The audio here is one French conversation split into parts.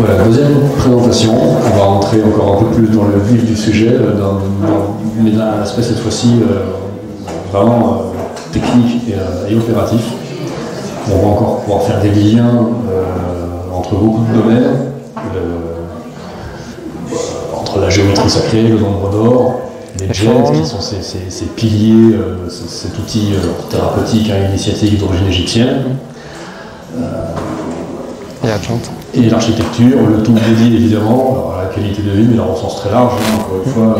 Voilà, deuxième présentation. On va rentrer encore un peu plus dans le vif du sujet, mais d'un aspect cette fois-ci vraiment technique et opératif. On va encore pouvoir faire des liens entre beaucoup de domaines, entre la géométrie sacrée, le nombre d'or, les jets qui sont ces piliers, cet outil thérapeutique initiatique d'origine égyptienne. Et l'architecture, le tout dédié évidemment alors à la qualité de vie, mais dans un sens très large, hein, encore une fois,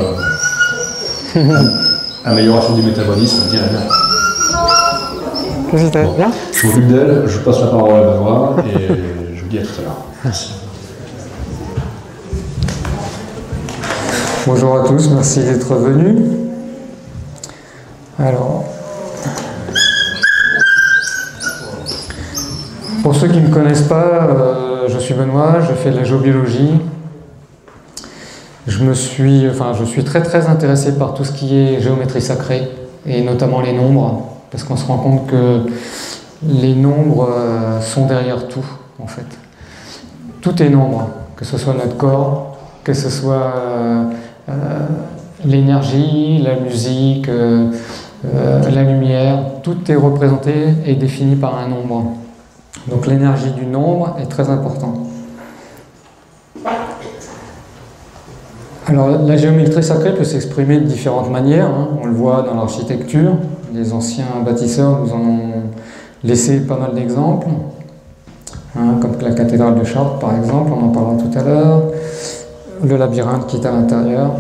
amélioration du métabolisme, bien bien. Bon. Bien. Je m'occupe d'elle, je passe la parole à Benoît et je vous dis à tout à l'heure. Merci. Bonjour à tous, merci d'être venus. Alors, pour ceux qui ne me connaissent pas, je suis Benoît, je fais de la géobiologie. Je suis très intéressé par tout ce qui est géométrie sacrée, et notamment les nombres, parce qu'on se rend compte que les nombres sont derrière tout, en fait. Tout est nombre, que ce soit notre corps, que ce soit l'énergie, la musique, la lumière, tout est représenté et défini par un nombre. Donc l'énergie du nombre est très importante. Alors la géométrie sacrée peut s'exprimer de différentes manières, hein. On le voit dans l'architecture, les anciens bâtisseurs nous en ont laissé pas mal d'exemples, hein, comme la cathédrale de Chartres par exemple, on en parlera tout à l'heure, le labyrinthe qui est à l'intérieur.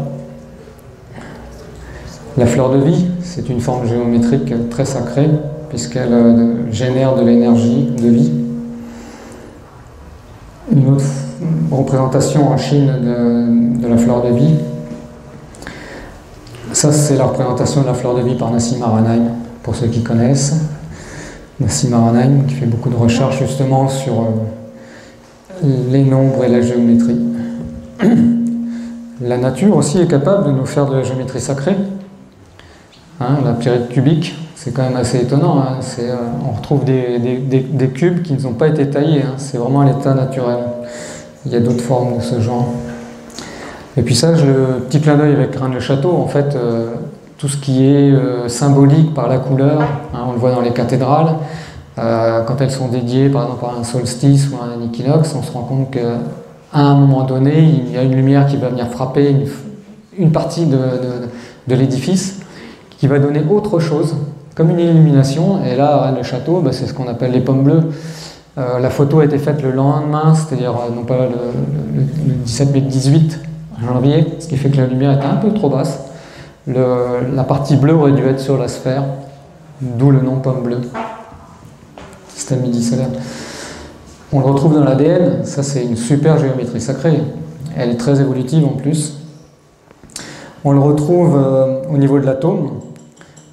La fleur de vie, c'est une forme géométrique très sacrée, puisqu'elle génère de l'énergie de vie. Une autre représentation en Chine de la fleur de vie, ça c'est la représentation de la fleur de vie par Nassim Haramein, pour ceux qui connaissent. Nassim Haramein qui fait beaucoup de recherches justement sur les nombres et la géométrie. La nature aussi est capable de nous faire de la géométrie sacrée. Hein, la pyramide cubique, c'est quand même assez étonnant. Hein. On retrouve des cubes qui n'ont pas été taillés. Hein. C'est vraiment l'état naturel. Il y a d'autres formes de ce genre. Et puis ça, le petit clin d'œil avec Rennes-le-Château, en fait, tout ce qui est symbolique par la couleur, hein, on le voit dans les cathédrales, quand elles sont dédiées par exemple à un solstice ou à un équinoxe, on se rend compte qu'à un moment donné, il y a une lumière qui va venir frapper une partie de l'édifice, qui va donner autre chose, comme une illumination. Et là, à Rennes-le-Château, c'est ce qu'on appelle les pommes bleues. La photo a été faite le lendemain, c'est-à-dire non pas le 17 mais le 18 janvier, ce qui fait que la lumière était un peu trop basse. La partie bleue aurait dû être sur la sphère, d'où le nom pomme bleue. Système midi solaire. On le retrouve dans l'ADN, ça c'est une super géométrie sacrée. Elle est très évolutive en plus. On le retrouve au niveau de l'atome.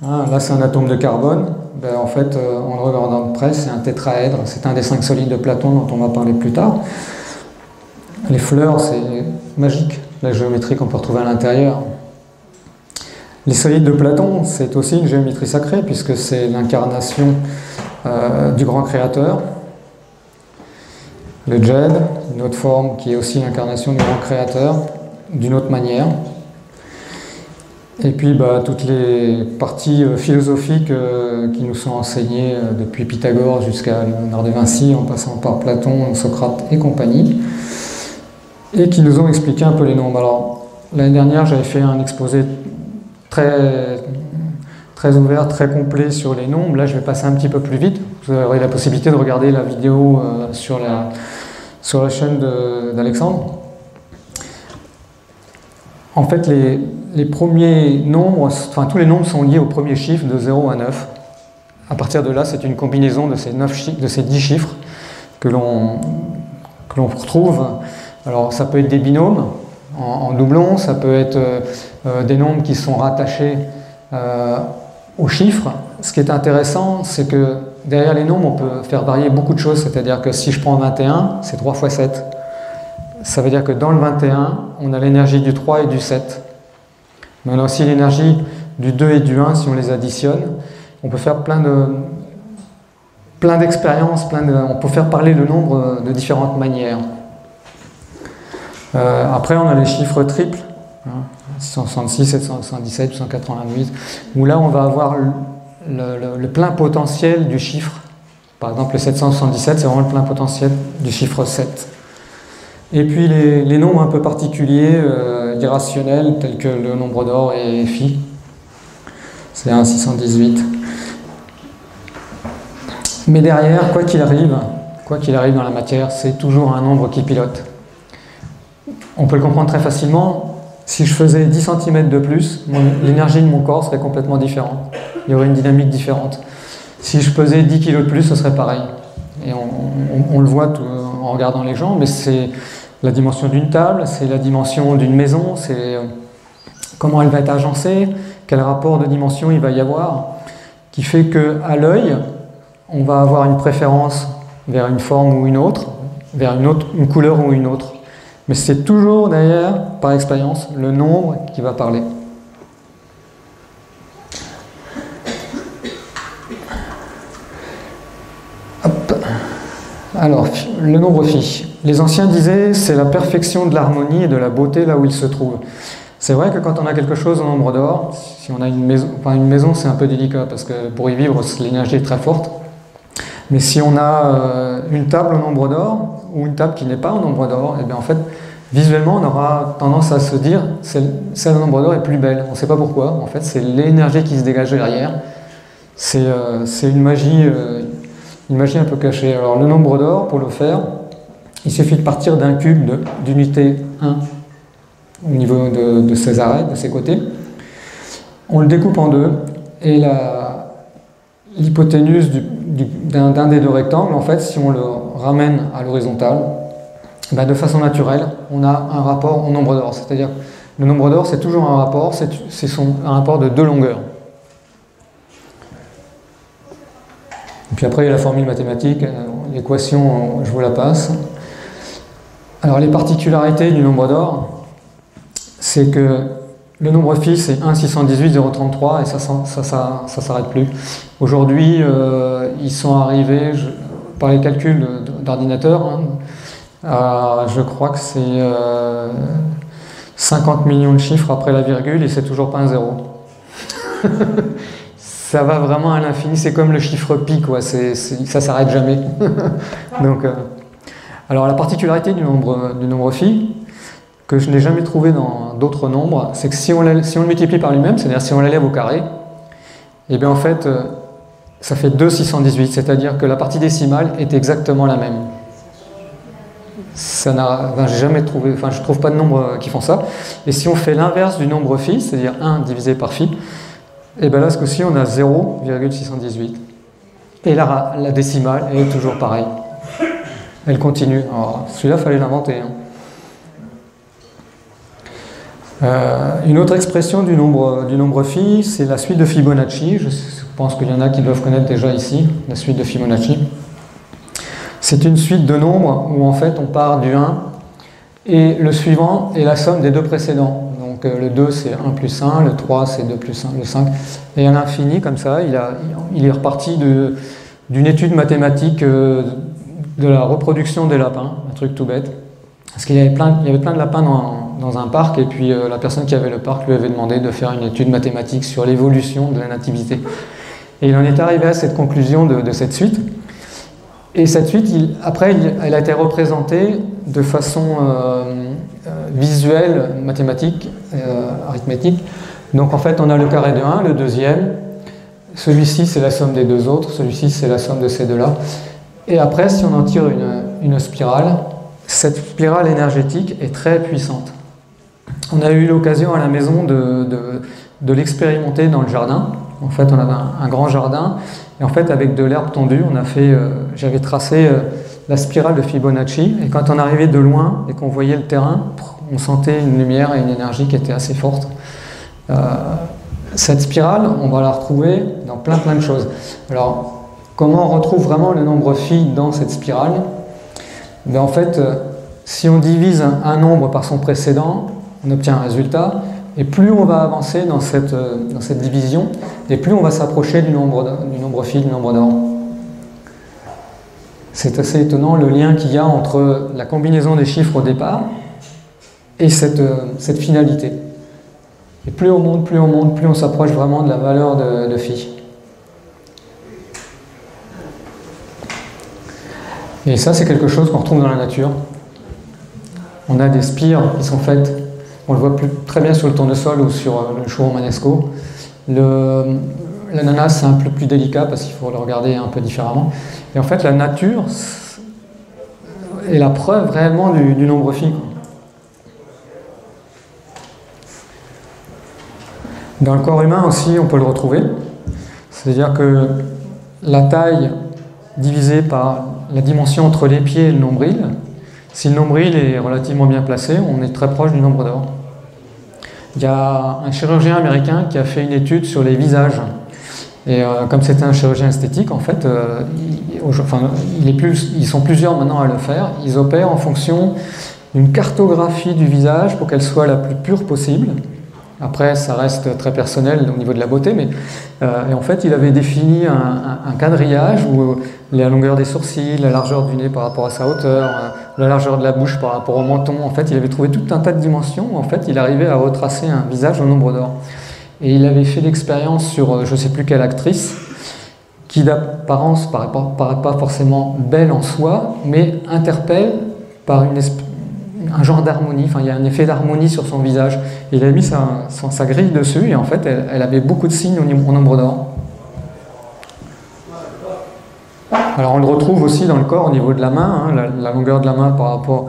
Hein, là c'est un atome de carbone. En fait, en le regardant de près, c'est un tétraèdre. C'est un des 5 solides de Platon dont on va parler plus tard. Les fleurs, c'est magique, la géométrie qu'on peut retrouver à l'intérieur. Les solides de Platon, c'est aussi une géométrie sacrée, puisque c'est l'incarnation du grand créateur. Le djed, une autre forme qui est aussi l'incarnation du grand créateur, d'une autre manière. Et puis toutes les parties philosophiques qui nous sont enseignées depuis Pythagore jusqu'à Léonard de Vinci, en passant par Platon, Socrate et compagnie, et qui nous ont expliqué un peu les nombres. Alors, l'année dernière, j'avais fait un exposé très ouvert, très complet sur les nombres. Là, je vais passer un petit peu plus vite. Vous aurez la possibilité de regarder la vidéo sur la chaîne d'Alexandre. En fait, les premiers nombres, tous les nombres sont liés au premier chiffre de 0 à 9. À partir de là, c'est une combinaison de ces 10 chiffres que l'on retrouve. Alors, ça peut être des binômes en doublon, ça peut être des nombres qui sont rattachés aux chiffres. Ce qui est intéressant, c'est que derrière les nombres, on peut faire varier beaucoup de choses. C'est-à-dire que si je prends 21, c'est 3 fois 7. Ça veut dire que dans le 21, on a l'énergie du 3 et du 7. Mais on a aussi l'énergie du 2 et du 1 si on les additionne. On peut faire plein d'expériences, on peut faire parler le nombre de différentes manières. Après, on a les chiffres triples, hein, 666, 777, 188, où là, on va avoir le plein potentiel du chiffre. Par exemple, le 777, c'est vraiment le plein potentiel du chiffre 7. Et puis, les nombres un peu particuliers, irrationnels, tels que le nombre d'or et phi, c'est 1, 618. Mais derrière, quoi qu'il arrive dans la matière, c'est toujours un nombre qui pilote. On peut le comprendre très facilement. Si je faisais 10 cm de plus, l'énergie de mon corps serait complètement différente. Il y aurait une dynamique différente. Si je pesais 10 kg de plus, ce serait pareil. Et on le voit en regardant les gens, mais c'est la dimension d'une table, c'est la dimension d'une maison, c'est comment elle va être agencée, quel rapport de dimension il va y avoir, qui fait qu'à l'œil, on va avoir une préférence vers une forme ou une autre, vers une couleur ou une autre. Mais c'est toujours derrière, par expérience, le nombre qui va parler. Hop. Alors, le nombre phi. Les anciens disaient c'est la perfection de l'harmonie et de la beauté là où il se trouve. C'est vrai que quand on a quelque chose au nombre d'or, si on a une maison c'est un peu délicat parce que pour y vivre l'énergie est très forte. Mais si on a une table au nombre d'or ou une table qui n'est pas au nombre d'or, et bien en fait, visuellement, on aura tendance à se dire celle au nombre d'or est plus belle. On ne sait pas pourquoi. En fait, c'est l'énergie qui se dégage derrière. C'est une magie un peu cachée. Alors, le nombre d'or, pour le faire, il suffit de partir d'un cube d'unité 1 au niveau de ses arrêts, de ses côtés. On le découpe en deux et l'hypoténuse d'un des deux rectangles, en fait, si on le ramène à l'horizontale, ben de façon naturelle, on a un rapport au nombre d'or. C'est-à-dire, le nombre d'or, c'est toujours un rapport, un rapport de deux longueurs. Et puis après, il y a la formule mathématique, l'équation, je vous la passe. Alors, les particularités du nombre d'or, c'est que le nombre phi, c'est 1, 618, 033, et ça s'arrête plus. Aujourd'hui, ils sont arrivés, par les calculs d'ordinateur, je crois que c'est 50 millions de chiffres après la virgule, et c'est toujours pas un zéro. Ça va vraiment à l'infini, c'est comme le chiffre pi, quoi. Ça s'arrête jamais. Donc, alors la particularité du nombre phi, que je n'ai jamais trouvé dans d'autres nombres, c'est que si on le multiplie par lui-même, c'est-à-dire si on l'élève au carré, et bien en fait, ça fait 2 618, c'est-à-dire que la partie décimale est exactement la même. J'ai jamais trouvé, je trouve pas de nombres qui font ça. Et si on fait l'inverse du nombre phi, c'est-à-dire 1 divisé par phi, et bien là, ce coup-ci, on a 0,618. Et la décimale est toujours pareille. Elle continue. Alors, celui-là, il fallait l'inventer. Une autre expression du nombre phi, c'est la suite de Fibonacci. Je pense qu'il y en a qui doivent connaître déjà ici, la suite de Fibonacci. C'est une suite de nombres où en fait on part du 1 et le suivant est la somme des deux précédents. Donc le 2 c'est 1 plus 1, le 3 c'est 2 plus 1, le 5. Et à l'infini comme ça, il est reparti d'une étude mathématique de la reproduction des lapins, un truc tout bête. Parce qu'il y avait plein de lapins dans un parc et puis la personne qui avait le parc lui avait demandé de faire une étude mathématique sur l'évolution de la nativité. Et il en est arrivé à cette conclusion de cette suite. Et cette suite, après, elle a été représentée de façon visuelle, mathématique, arithmétique. Donc en fait, on a le carré de 1, le deuxième. Celui-ci, c'est la somme des deux autres. Celui-ci, c'est la somme de ces deux-là. Et après, si on en tire une spirale, cette spirale énergétique est très puissante. On a eu l'occasion à la maison de l'expérimenter dans le jardin. En fait, on avait un grand jardin. Et en fait, avec de l'herbe tondue, j'avais tracé la spirale de Fibonacci. Et quand on arrivait de loin et qu'on voyait le terrain, on sentait une lumière et une énergie qui était assez forte. Cette spirale, on va la retrouver dans plein de choses. Alors, comment on retrouve vraiment le nombre phi dans cette spirale? Ben, en fait, si on divise un nombre par son précédent, on obtient un résultat. Et plus on va avancer dans cette division, et plus on va s'approcher du nombre phi, du nombre d'or. C'est assez étonnant le lien qu'il y a entre la combinaison des chiffres au départ et cette finalité. Et plus on monte, plus on s'approche vraiment de la valeur de phi. Et ça, c'est quelque chose qu'on retrouve dans la nature. On a des spires qui sont faites, on le voit très bien sur le tournesol ou sur le chou romanesco. L'ananas, c'est un peu plus délicat parce qu'il faut le regarder un peu différemment. Et en fait, la nature est la preuve réellement du nombre phi. Dans le corps humain aussi, on peut le retrouver. C'est-à-dire que la taille divisée par la dimension entre les pieds et le nombril, si le nombril est relativement bien placé, on est très proche du nombre d'or. Il y a un chirurgien américain qui a fait une étude sur les visages. Et comme c'était un chirurgien esthétique, en fait, ils sont plusieurs maintenant à le faire. Ils opèrent en fonction d'une cartographie du visage pour qu'elle soit la plus pure possible. Après, ça reste très personnel au niveau de la beauté, mais et en fait, il avait défini un quadrillage où la longueur des sourcils, la largeur du nez par rapport à sa hauteur, la largeur de la bouche par rapport au menton. En fait, il avait trouvé tout un tas de dimensions où en fait, il arrivait à retracer un visage au nombre d'or. Et il avait fait l'expérience sur je ne sais plus quelle actrice, qui d'apparence ne paraît pas forcément belle en soi, mais interpelle par un genre d'harmonie, enfin il y a un effet d'harmonie sur son visage. Il a mis sa grille dessus et en fait elle avait beaucoup de signes au nombre d'or. Alors on le retrouve aussi dans le corps au niveau de la main, hein, la longueur de la main par rapport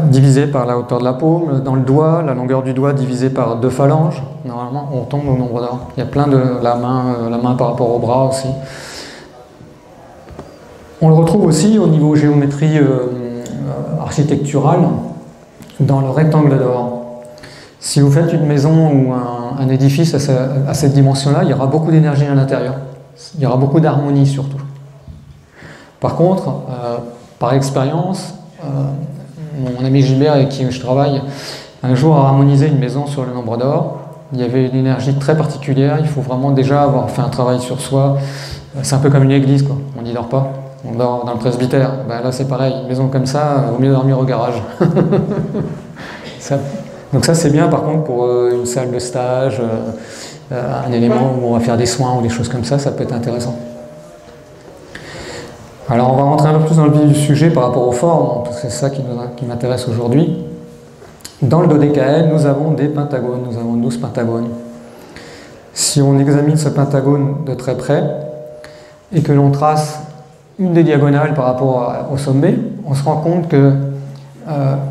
divisée par la hauteur de la paume, dans le doigt, la longueur du doigt divisée par 2 phalanges. Normalement on tombe au nombre d'or. Il y a plein de la main par rapport au bras aussi. On le retrouve aussi au niveau géométrie architecturale dans le rectangle d'or. Si vous faites une maison ou un édifice à cette dimension-là, il y aura beaucoup d'énergie à l'intérieur. Il y aura beaucoup d'harmonie surtout. Par contre, par expérience, mon ami Gilbert avec qui je travaille, un jour a harmonisé une maison sur le nombre d'or. Il y avait une énergie très particulière, il faut vraiment déjà avoir fait un travail sur soi. C'est un peu comme une église, quoi. On n'y dort pas. On dort dans le presbytère. Ben là c'est pareil, une maison comme ça, il vaut mieux dormir au garage. Donc ça c'est bien par contre pour une salle de stage, un élément où on va faire des soins ou des choses comme ça peut être intéressant. Alors on va rentrer un peu plus dans le vif du sujet par rapport aux formes, parce que c'est ça qui m'intéresse aujourd'hui. Dans le dodécaèdre, nous avons des pentagones, nous avons 12 pentagones. Si on examine ce pentagone de très près et que l'on trace une des diagonales par rapport au sommet, on se rend compte que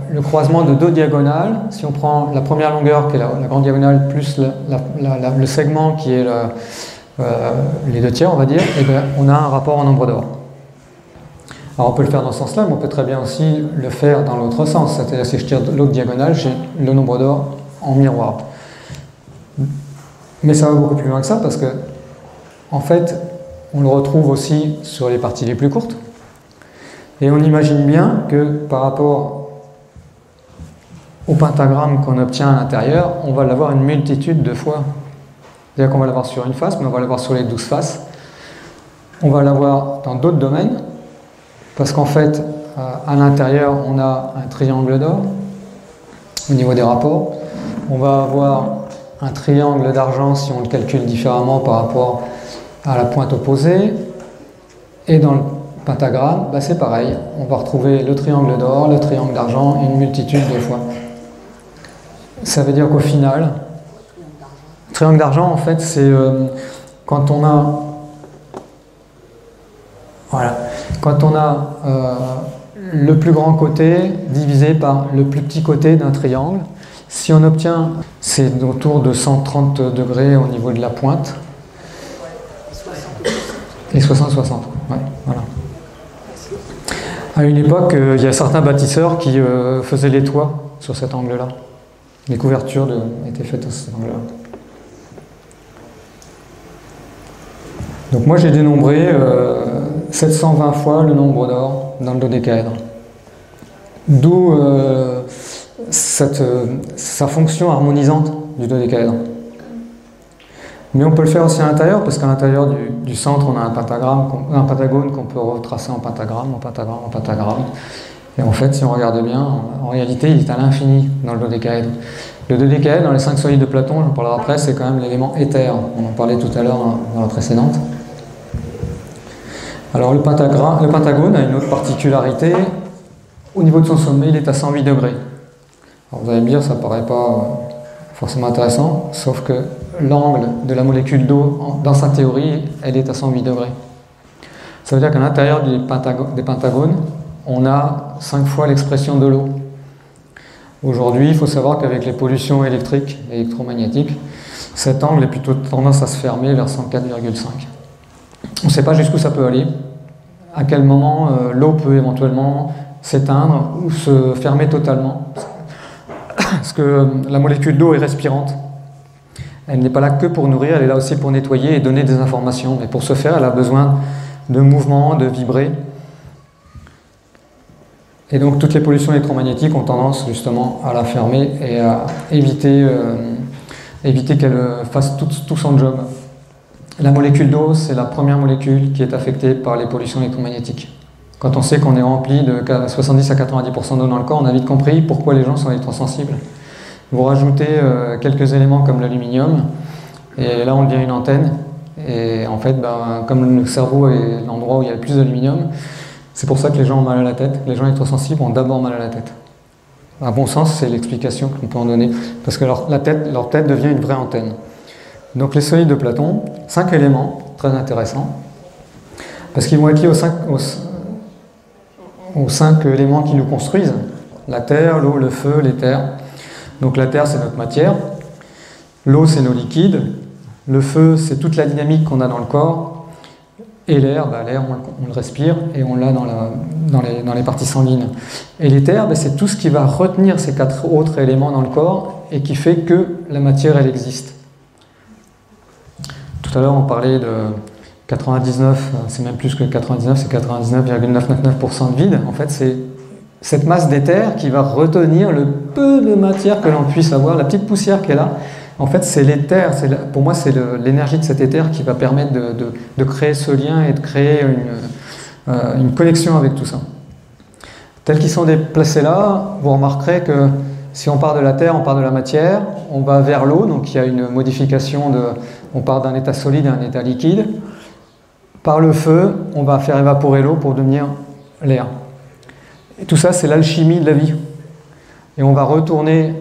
le croisement de 2 diagonales, si on prend la première longueur qui est la grande diagonale plus le segment qui est les 2 tiers on va dire, et bien on a un rapport en nombre d'or. Alors on peut le faire dans ce sens-là, mais on peut très bien aussi le faire dans l'autre sens, c'est-à-dire si je tire l'autre diagonale, j'ai le nombre d'or en miroir. Mais ça va beaucoup plus loin que ça parce que en fait on le retrouve aussi sur les parties les plus courtes. Et on imagine bien que par rapport au pentagramme qu'on obtient à l'intérieur, on va l'avoir une multitude de fois. C'est-à-dire qu'on va l'avoir sur une face, mais on va l'avoir sur les 12 faces. On va l'avoir dans d'autres domaines, parce qu'en fait, à l'intérieur, on a un triangle d'or au niveau des rapports. On va avoir un triangle d'argent si on le calcule différemment par rapport à la pointe opposée. Et dans le pentagramme, bah c'est pareil. On va retrouver le triangle d'or, le triangle d'argent, une multitude de fois. Ça veut dire qu'au final, le triangle d'argent, en fait, c'est quand on a... Voilà. Quand on a le plus grand côté divisé par le plus petit côté d'un triangle, si on obtient, c'est autour de 130 degrés au niveau de la pointe. Et 60-60, ouais, voilà. À une époque, il y a certains bâtisseurs qui faisaient les toits sur cet angle-là. Les couvertures étaient faites à cet angle-là. Donc moi j'ai dénombré 720 fois le nombre d'or dans le dodécaèdre. D'où sa fonction harmonisante du dodécaèdre. Mais on peut le faire aussi à l'intérieur, parce qu'à l'intérieur du centre, on a un pentagone qu'on peut retracer en pentagramme, en pentagramme, en pentagramme. Et en fait, si on regarde bien, en réalité, il est à l'infini dans le dodécaèdre. Le dodécaèdre, dans les 5 solides de Platon, j'en parlerai après, c'est quand même l'élément éther. On en parlait tout à l'heure dans la précédente. Alors le pentagone a une autre particularité. Au niveau de son sommet, il est à 108 degrés. Alors vous allez me dire, ça ne paraît pas forcément intéressant, sauf que l'angle de la molécule d'eau, dans sa théorie, elle est à 108 degrés. Ça veut dire qu'à l'intérieur des pentagones, on a 5 fois l'expression de l'eau. Aujourd'hui, il faut savoir qu'avec les pollutions électriques et électromagnétiques, cet angle est plutôt tendance à se fermer vers 104,5. On ne sait pas jusqu'où ça peut aller, à quel moment l'eau peut éventuellement s'éteindre ou se fermer totalement. Parce que la molécule d'eau est respirante. Elle n'est pas là que pour nourrir, elle est là aussi pour nettoyer et donner des informations. Et pour ce faire, elle a besoin de mouvement, de vibrer. Et donc toutes les pollutions électromagnétiques ont tendance justement à la fermer et à éviter qu'elle fasse tout son job. La molécule d'eau, c'est la première molécule qui est affectée par les pollutions électromagnétiques. Quand on sait qu'on est rempli de 70 à 90% d'eau dans le corps, on a vite compris pourquoi les gens sont électrosensibles. Vous rajoutez quelques éléments comme l'aluminium, et là on devient une antenne. Et en fait, comme le cerveau est l'endroit où il y a le plus d'aluminium, c'est pour ça que les gens ont mal à la tête. Les gens électrosensibles ont d'abord mal à la tête. À bon sens, c'est l'explication qu'on peut en donner, parce que leur tête devient une vraie antenne. Donc les solides de Platon, 5 éléments, très intéressants, parce qu'ils vont être liés aux 5 éléments qui nous construisent, la terre, l'eau, le feu, l'éther. Donc la terre, c'est notre matière, l'eau, c'est nos liquides, le feu, c'est toute la dynamique qu'on a dans le corps, et l'air, l'air, on le respire, et on l'a dans les parties sanguines. Et l'éther, c'est tout ce qui va retenir ces 4 autres éléments dans le corps, et qui fait que la matière, elle existe. Tout à l'heure, on parlait de 99, c'est même plus que 99, c'est 99,999% de vide. En fait, c'est cette masse d'éther qui va retenir le peu de matière que l'on puisse avoir, la petite poussière qui est là. En fait, c'est l'éther, pour moi, c'est l'énergie de cet éther qui va permettre de créer ce lien et de créer une connexion avec tout ça. Tels qu'ils sont déplacés là, vous remarquerez que si on part de la terre, on part de la matière, on va vers l'eau, donc il y a une modification on part d'un état solide à un état liquide. Par le feu, on va faire évaporer l'eau pour devenir l'air. Et tout ça, c'est l'alchimie de la vie. Et on va retourner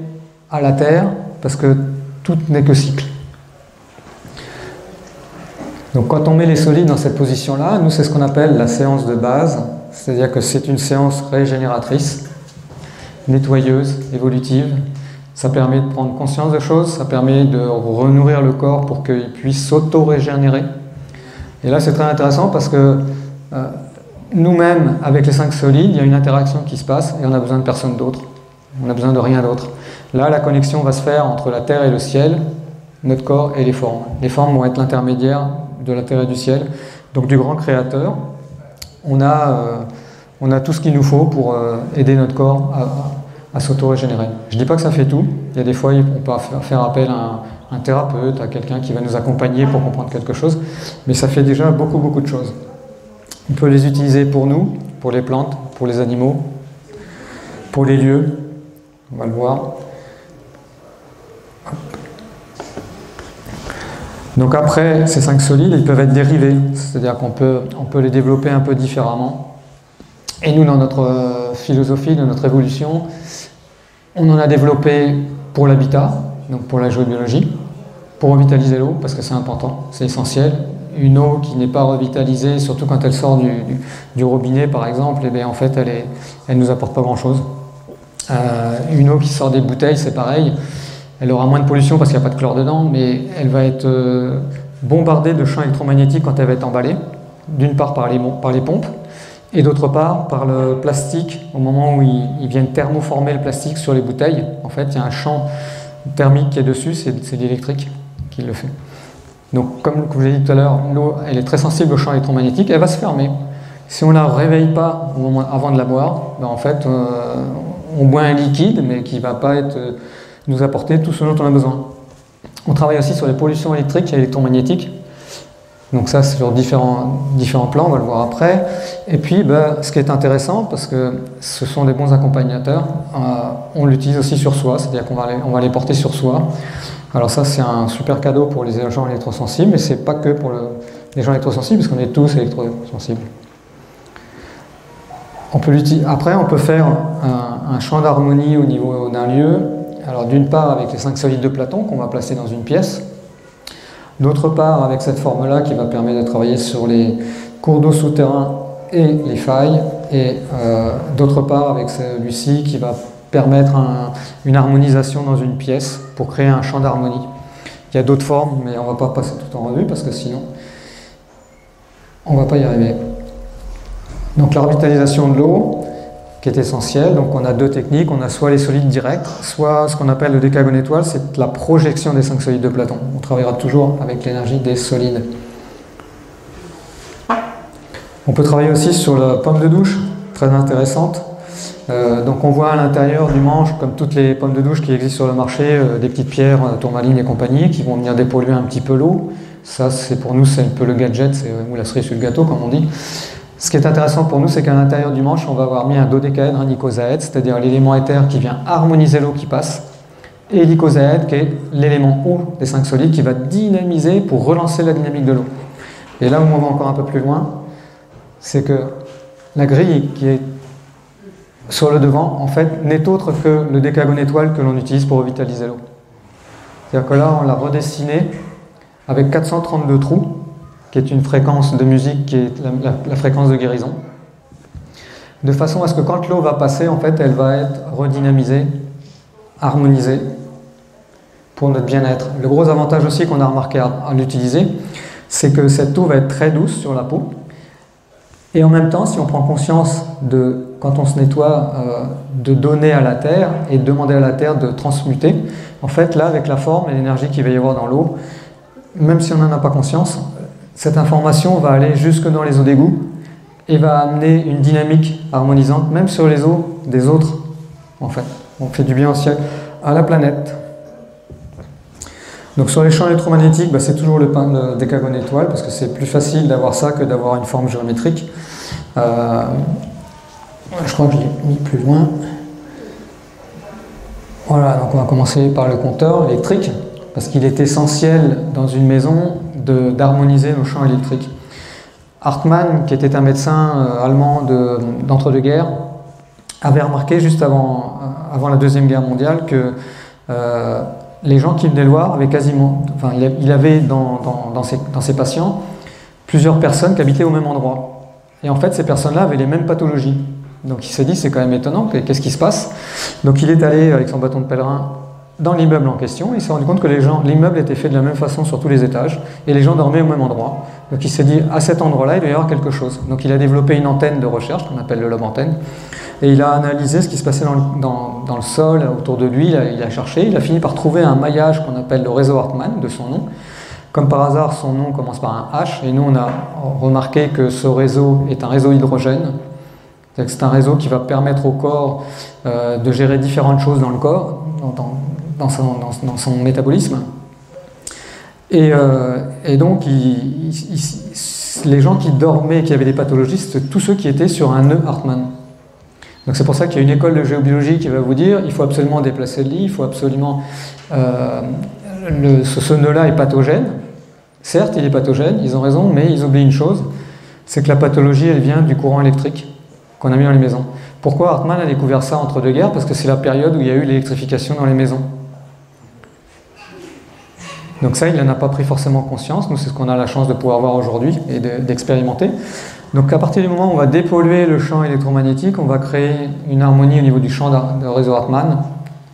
à la terre, parce que tout n'est que cycle. Donc quand on met les solides dans cette position-là, nous, c'est ce qu'on appelle la séance de base, c'est-à-dire que c'est une séance régénératrice, nettoyeuse, évolutive. Ça permet de prendre conscience de choses, ça permet de renourrir le corps pour qu'il puisse s'auto-régénérer. Et là, c'est très intéressant parce que nous-mêmes, avec les 5 solides, il y a une interaction qui se passe et on a besoin de personne d'autre. On n'a besoin de rien d'autre. Là, la connexion va se faire entre la terre et le ciel, notre corps et les formes. Les formes vont être l'intermédiaire de la terre et du ciel, donc du grand créateur. On a tout ce qu'il nous faut pour aider notre corps à s'auto-régénérer. Je ne dis pas que ça fait tout. Il y a des fois, on peut faire appel à un thérapeute, à quelqu'un qui va nous accompagner pour comprendre quelque chose, mais ça fait déjà beaucoup, beaucoup de choses. On peut les utiliser pour nous, pour les plantes, pour les animaux, pour les lieux. On va le voir. Donc après, ces 5 solides, ils peuvent être dérivés, c'est-à-dire qu'on peut les développer un peu différemment. Et nous, dans notre philosophie, dans notre évolution, on en a développé pour l'habitat, donc pour la géobiologie, pour revitaliser l'eau, parce que c'est important, c'est essentiel. Une eau qui n'est pas revitalisée, surtout quand elle sort du robinet par exemple, et bien en fait elle nous apporte pas grand-chose. Une eau qui sort des bouteilles, c'est pareil, elle aura moins de pollution parce qu'il n'y a pas de chlore dedans, mais elle va être bombardée de champs électromagnétiques quand elle va être emballée, d'une part par les pompes, et d'autre part par le plastique, au moment où ils viennent thermoformer le plastique sur les bouteilles. En fait, il y a un champ thermique qui est dessus, c'est l'électrique qui le fait. Donc, comme je vous l'ai dit tout à l'heure, l'eau, elle est très sensible au champ électromagnétique, elle va se fermer. Si on ne la réveille pas avant de la boire, ben en fait, on boit un liquide, mais qui ne va pas nous apporter tout ce dont on a besoin. On travaille aussi sur les pollutions électriques et électromagnétiques. Donc ça, c'est sur différents plans, on va le voir après. Et puis, ce qui est intéressant, parce que ce sont des bons accompagnateurs, on l'utilise aussi sur soi, c'est-à-dire qu'on va les porter sur soi. Alors ça, c'est un super cadeau pour les gens électrosensibles, mais c'est pas que pour les gens électrosensibles, parce qu'on est tous électrosensibles. Après, on peut faire un champ d'harmonie au niveau d'un lieu. Alors d'une part, avec les 5 solides de Platon qu'on va placer dans une pièce. D'autre part, avec cette forme-là qui va permettre de travailler sur les cours d'eau souterrains et les failles. Et d'autre part, avec celui-ci qui va permettre une harmonisation dans une pièce pour créer un champ d'harmonie. Il y a d'autres formes, mais on ne va pas passer tout en revue parce que sinon, on ne va pas y arriver. Donc la revitalisation de l'eau, qui est essentielle, donc on a 2 techniques, on a soit les solides directs, soit ce qu'on appelle le décagone étoile, c'est la projection des 5 solides de Platon. On travaillera toujours avec l'énergie des solides. On peut travailler aussi sur la pomme de douche, très intéressante. Donc on voit à l'intérieur du manche, comme toutes les pommes de douche qui existent sur le marché, des petites pierres, tourmalines et compagnie, qui vont venir dépolluer un petit peu l'eau. Ça, pour nous, c'est un peu le gadget, ou la cerise sur le gâteau, comme on dit. Ce qui est intéressant pour nous, c'est qu'à l'intérieur du manche, on va avoir mis un dodécaèdre, un icosaèdre, c'est-à-dire l'élément éther qui vient harmoniser l'eau qui passe, et l'icosaèdre qui est l'élément eau des 5 solides qui va dynamiser pour relancer la dynamique de l'eau. Et là où on va encore un peu plus loin, c'est que la grille qui est sur le devant, en fait, n'est autre que le décagone étoile que l'on utilise pour revitaliser l'eau. C'est-à-dire que là, on l'a redessiné avec 432 trous, qui est une fréquence de musique qui est la fréquence de guérison, de façon à ce que quand l'eau va passer, en fait, elle va être redynamisée, harmonisée pour notre bien-être. Le gros avantage aussi qu'on a remarqué à l'utiliser, c'est que cette eau va être très douce sur la peau, et en même temps, si on prend conscience quand on se nettoie, de donner à la terre et de demander à la terre de transmuter, en fait, là, avec la forme et l'énergie qu'il va y avoir dans l'eau, même si on n'en a pas conscience, cette information va aller jusque dans les eaux d'égout et va amener une dynamique harmonisante, même sur les eaux des autres, en fait. On fait du bien aussi à la planète. Donc sur les champs électromagnétiques, c'est toujours le décagone étoile, parce que c'est plus facile d'avoir ça que d'avoir une forme géométrique. Je crois que je l'ai mis plus loin. Voilà, donc on va commencer par le compteur électrique, parce qu'il est essentiel dans une maison d'harmoniser nos champs électriques. Hartmann, qui était un médecin allemand d'entre-deux-guerres, avait remarqué juste avant la Deuxième Guerre mondiale que les gens qui venaient le voir avaient il avait dans ses patients plusieurs personnes qui habitaient au même endroit. Et en fait, ces personnes-là avaient les mêmes pathologies. Donc il s'est dit, c'est quand même étonnant, qu'est-ce qui se passe? Donc il est allé avec son bâton de pèlerin dans l'immeuble en question, et il s'est rendu compte que l'immeuble était fait de la même façon sur tous les étages, et les gens dormaient au même endroit. Donc il s'est dit, à cet endroit-là, il doit y avoir quelque chose. Donc il a développé une antenne de recherche, qu'on appelle le lobe antenne, et il a analysé ce qui se passait dans le sol autour de lui, il a cherché, il a fini par trouver un maillage qu'on appelle le réseau Hartmann, de son nom. Comme par hasard, son nom commence par un H, et nous on a remarqué que ce réseau est un réseau hydrogène. C'est un réseau qui va permettre au corps de gérer différentes choses dans le corps, dans son métabolisme. Et donc, les gens qui dormaient, qui avaient des pathologies, c'était tous ceux qui étaient sur un nœud Hartmann. Donc c'est pour ça qu'il y a une école de géobiologie qui va vous dire il faut absolument déplacer le lit, il faut absolument... ce nœud-là est pathogène. Certes, il est pathogène, ils ont raison, mais ils oublient une chose, c'est que la pathologie, elle vient du courant électrique qu'on a mis dans les maisons. Pourquoi Hartmann a découvert ça entre deux guerres? Parce que c'est la période où il y a eu l'électrification dans les maisons. Donc ça, il n'en a pas pris forcément conscience. Nous, c'est ce qu'on a la chance de pouvoir voir aujourd'hui et d'expérimenter. Donc à partir du moment où on va dépolluer le champ électromagnétique, on va créer une harmonie au niveau du champ de réseau Hartmann.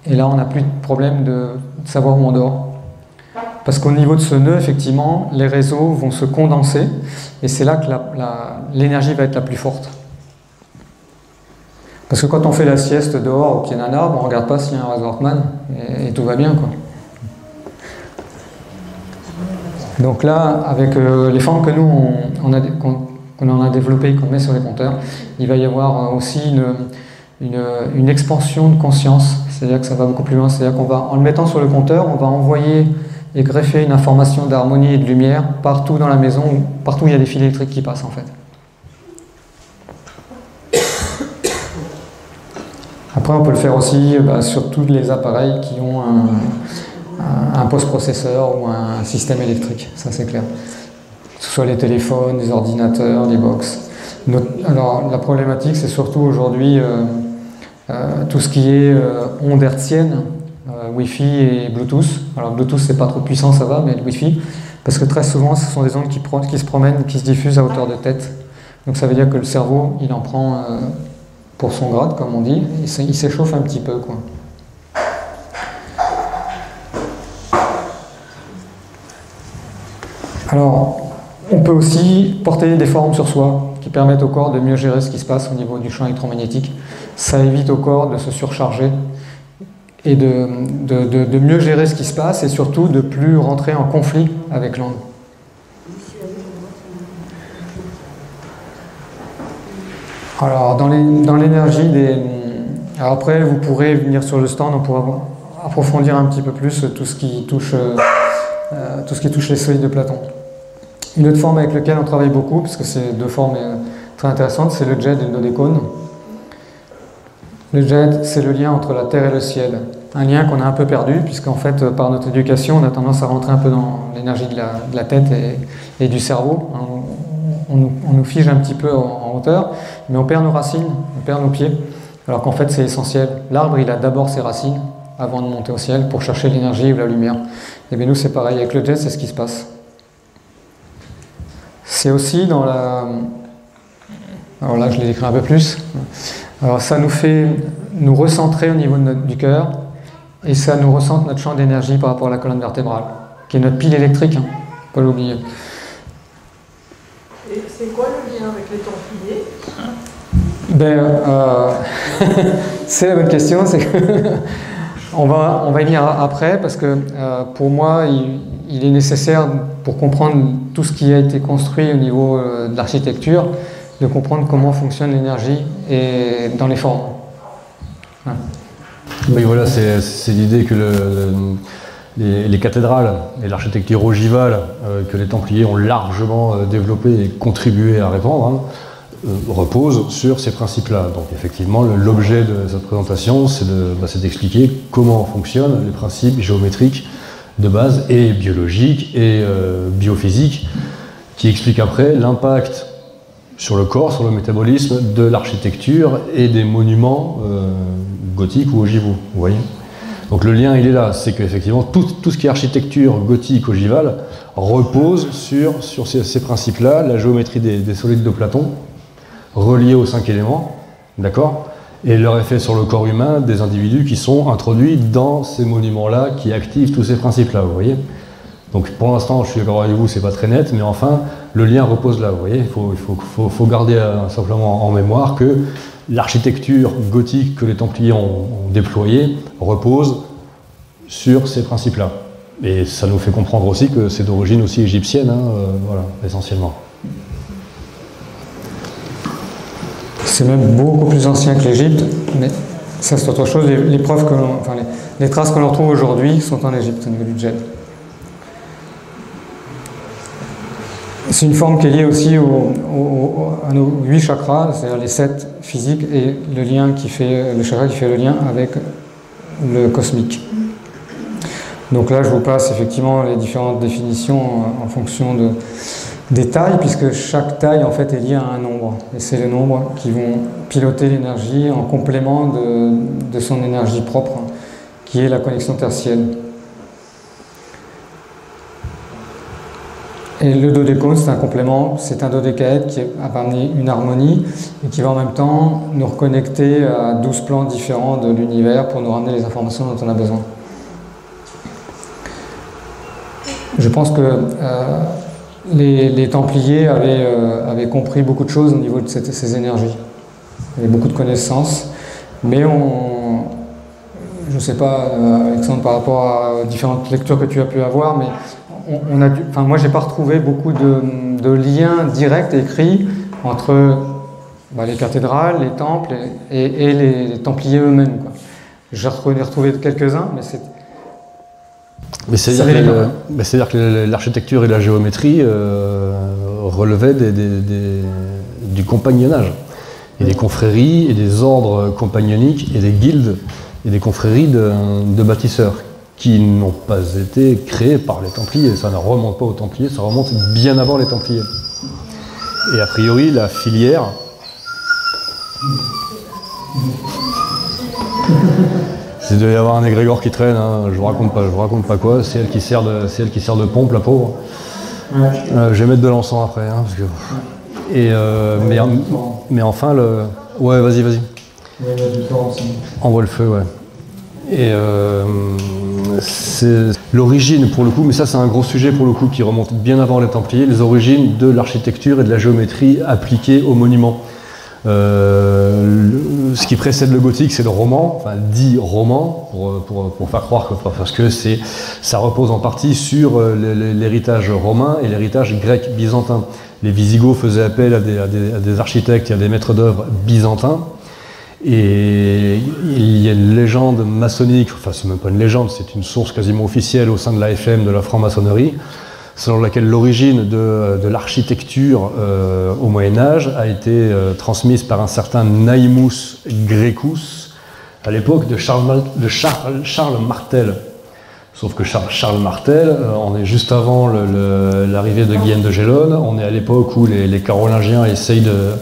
Et là, on n'a plus de problème de savoir où on dort. Parce qu'au niveau de ce nœud, effectivement, les réseaux vont se condenser. Et c'est là que l'énergie va être la plus forte. Parce que quand on fait la sieste dehors au pied d'un arbre, on ne regarde pas s'il y a un réseau Hartmann et tout va bien, quoi. Donc là, avec les formes que nous, qu'on en a développées, qu'on met sur les compteurs, il va y avoir aussi une expansion de conscience. C'est-à-dire que ça va beaucoup plus loin. C'est-à-dire qu'en le mettant sur le compteur, on va envoyer et greffer une information d'harmonie et de lumière partout dans la maison, partout où il y a des fils électriques qui passent en fait. Après, on peut le faire aussi sur tous les appareils qui ont un post-processeur ou un système électrique, ça c'est clair. Que ce soit les téléphones, les ordinateurs, les box. Alors, la problématique, c'est surtout aujourd'hui tout ce qui est ondes hertziennes, Wi-Fi et Bluetooth. Alors, Bluetooth, c'est pas trop puissant, ça va, mais le Wi-Fi, parce que très souvent, ce sont des ondes qui se promènent, qui se diffusent à hauteur de tête. Donc, ça veut dire que le cerveau, il en prend pour son grade, comme on dit, il s'échauffe un petit peu, quoi. Alors, on peut aussi porter des formes sur soi qui permettent au corps de mieux gérer ce qui se passe au niveau du champ électromagnétique. Ça évite au corps de se surcharger et de mieux gérer ce qui se passe et surtout de plus rentrer en conflit avec l'onde. Alors, dans l'énergie des... Alors après, vous pourrez venir sur le stand, on pourra approfondir un petit peu plus tout ce qui touche les solides de Platon. Une autre forme avec laquelle on travaille beaucoup, parce que c'est deux formes très intéressantes, c'est le jet et le dodécone. Le jet, c'est le lien entre la terre et le ciel. Un lien qu'on a un peu perdu, puisqu'en fait, par notre éducation, on a tendance à rentrer un peu dans l'énergie de la tête et du cerveau. On nous fige un petit peu en hauteur, mais on perd nos racines, on perd nos pieds, alors qu'en fait, c'est essentiel. L'arbre, il a d'abord ses racines, avant de monter au ciel, pour chercher l'énergie ou la lumière. Et bien nous, c'est pareil. Avec le jet, c'est ce qui se passe. C'est aussi dans la... Alors là, je l'ai décrit un peu plus. Alors ça nous fait nous recentrer au niveau du cœur et ça nous recentre notre champ d'énergie par rapport à la colonne vertébrale, qui est notre pile électrique, hein, faut pas l'oublier. Et c'est quoi le lien avec les Templiers ? C'est la bonne question. C'est que on va y venir après parce que pour moi, il est nécessaire pour comprendre tout ce qui a été construit au niveau de l'architecture, de comprendre comment fonctionne l'énergie et dans les formes. Ouais. Oui, voilà, c'est l'idée que les cathédrales et l'architecture ogivale que les Templiers ont largement développé et contribué à répandre reposent sur ces principes-là. Donc effectivement, l'objet de cette présentation, c'est d'expliquer comment fonctionnent les principes géométriques de base et biologiques et biophysiques qui expliquent après l'impact sur le corps, sur le métabolisme de l'architecture et des monuments gothiques ou ogivaux. Vous voyez ? Donc le lien, il est là. C'est qu'effectivement, tout ce qui est architecture gothique, ogivale, repose sur ces principes-là, la géométrie des solides de Platon, reliés aux 5 éléments, d'accord ? Et leur effet sur le corps humain des individus qui sont introduits dans ces monuments-là, qui activent tous ces principes-là, vous voyez ? Donc pour l'instant, je suis d'accord avec vous, c'est pas très net, mais enfin, le lien repose là, vous voyez ? Il faut garder simplement en mémoire que l'architecture gothique que les Templiers ont déployée repose sur ces principes-là. Et ça nous fait comprendre aussi que c'est d'origine aussi égyptienne, voilà, essentiellement. C'est même beaucoup plus ancien que l'Égypte, mais ça c'est autre chose. Les preuves les traces qu'on retrouve aujourd'hui sont en Égypte au niveau du jet. C'est une forme qui est liée aussi à nos 8 chakras, c'est-à-dire les 7 physiques et le chakra qui fait le lien avec le cosmique. Donc là, je vous passe effectivement les différentes définitions en fonction des tailles, puisque chaque taille en fait est liée à un nombre. Et c'est les nombres qui vont piloter l'énergie en complément de son énergie propre, qui est la connexion tertielle. Et le dodécone, c'est un complément, c'est un dodécaèdre qui va amener une harmonie et qui va en même temps nous reconnecter à 12 plans différents de l'univers pour nous ramener les informations dont on a besoin. Je pense que les Templiers avaient compris beaucoup de choses au niveau de ces énergies. Il y avait beaucoup de connaissances, mais je ne sais pas, Alexandre, par rapport à différentes lectures que tu as pu avoir, mais moi, j'ai pas retrouvé beaucoup de liens directs écrits entre les cathédrales, les temples et les Templiers eux-mêmes. J'ai retrouvé quelques-uns, mais Mais c'est-à-dire que l'architecture et la géométrie relevaient du compagnonnage. Et des confréries et des ordres compagnoniques et des guildes et des confréries de bâtisseurs qui n'ont pas été créés par les Templiers. Ça ne remonte pas aux Templiers, ça remonte bien avant les Templiers. Et a priori, la filière... Il doit y avoir un égrégore qui traîne, hein. Je vous raconte pas quoi, c'est elle qui sert de pompe, la pauvre. Ouais. Je vais mettre de l'encens après, hein, parce que... mais enfin, ouais, vas-y. Envoie le feu, ouais. Et c'est l'origine, pour le coup, mais ça c'est un gros sujet pour le coup qui remonte bien avant les Templiers, les origines de l'architecture et de la géométrie appliquées aux monuments. Ce qui précède le gothique, c'est le roman, enfin dit roman, pour faire croire que, parce que ça repose en partie sur l'héritage romain et l'héritage grec byzantin. Les Visigoths faisaient appel à des architectes et à des maîtres d'œuvre byzantins. Et il y a une légende maçonnique, enfin c'est même pas une légende, c'est une source quasiment officielle au sein de l'AFM, de la franc-maçonnerie, selon laquelle l'origine de l'architecture au Moyen-Âge a été transmise par un certain Naïmus Grecus à l'époque de Charles Martel. Sauf que Charles Martel, on est juste avant l'arrivée de Guyenne de Gélone, on est à l'époque où les Carolingiens essayent de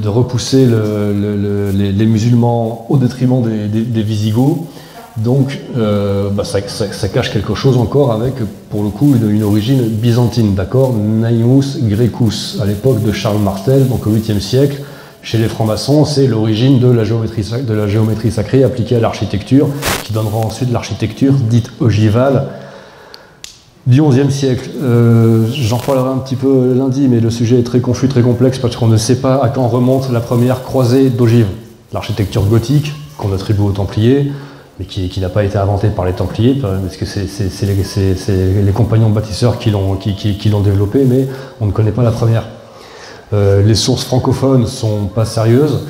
repousser les musulmans au détriment des Visigoths. Donc ça cache quelque chose encore avec, pour le coup, une origine byzantine, d'accord? Naïmus Grecus, à l'époque de Charles Martel, donc au 8e siècle, chez les francs-maçons, c'est l'origine de la géométrie sacrée appliquée à l'architecture, qui donnera ensuite l'architecture dite ogivale du XIe siècle. J'en parlerai un petit peu lundi, mais le sujet est très confus, très complexe, parce qu'on ne sait pas à quand remonte la première croisée d'ogive. L'architecture gothique, qu'on attribue aux Templiers, mais qui n'a pas été inventée par les Templiers, parce que c'est les compagnons bâtisseurs qui l'ont développée, mais on ne connaît pas la première. Les sources francophones sont pas sérieuses.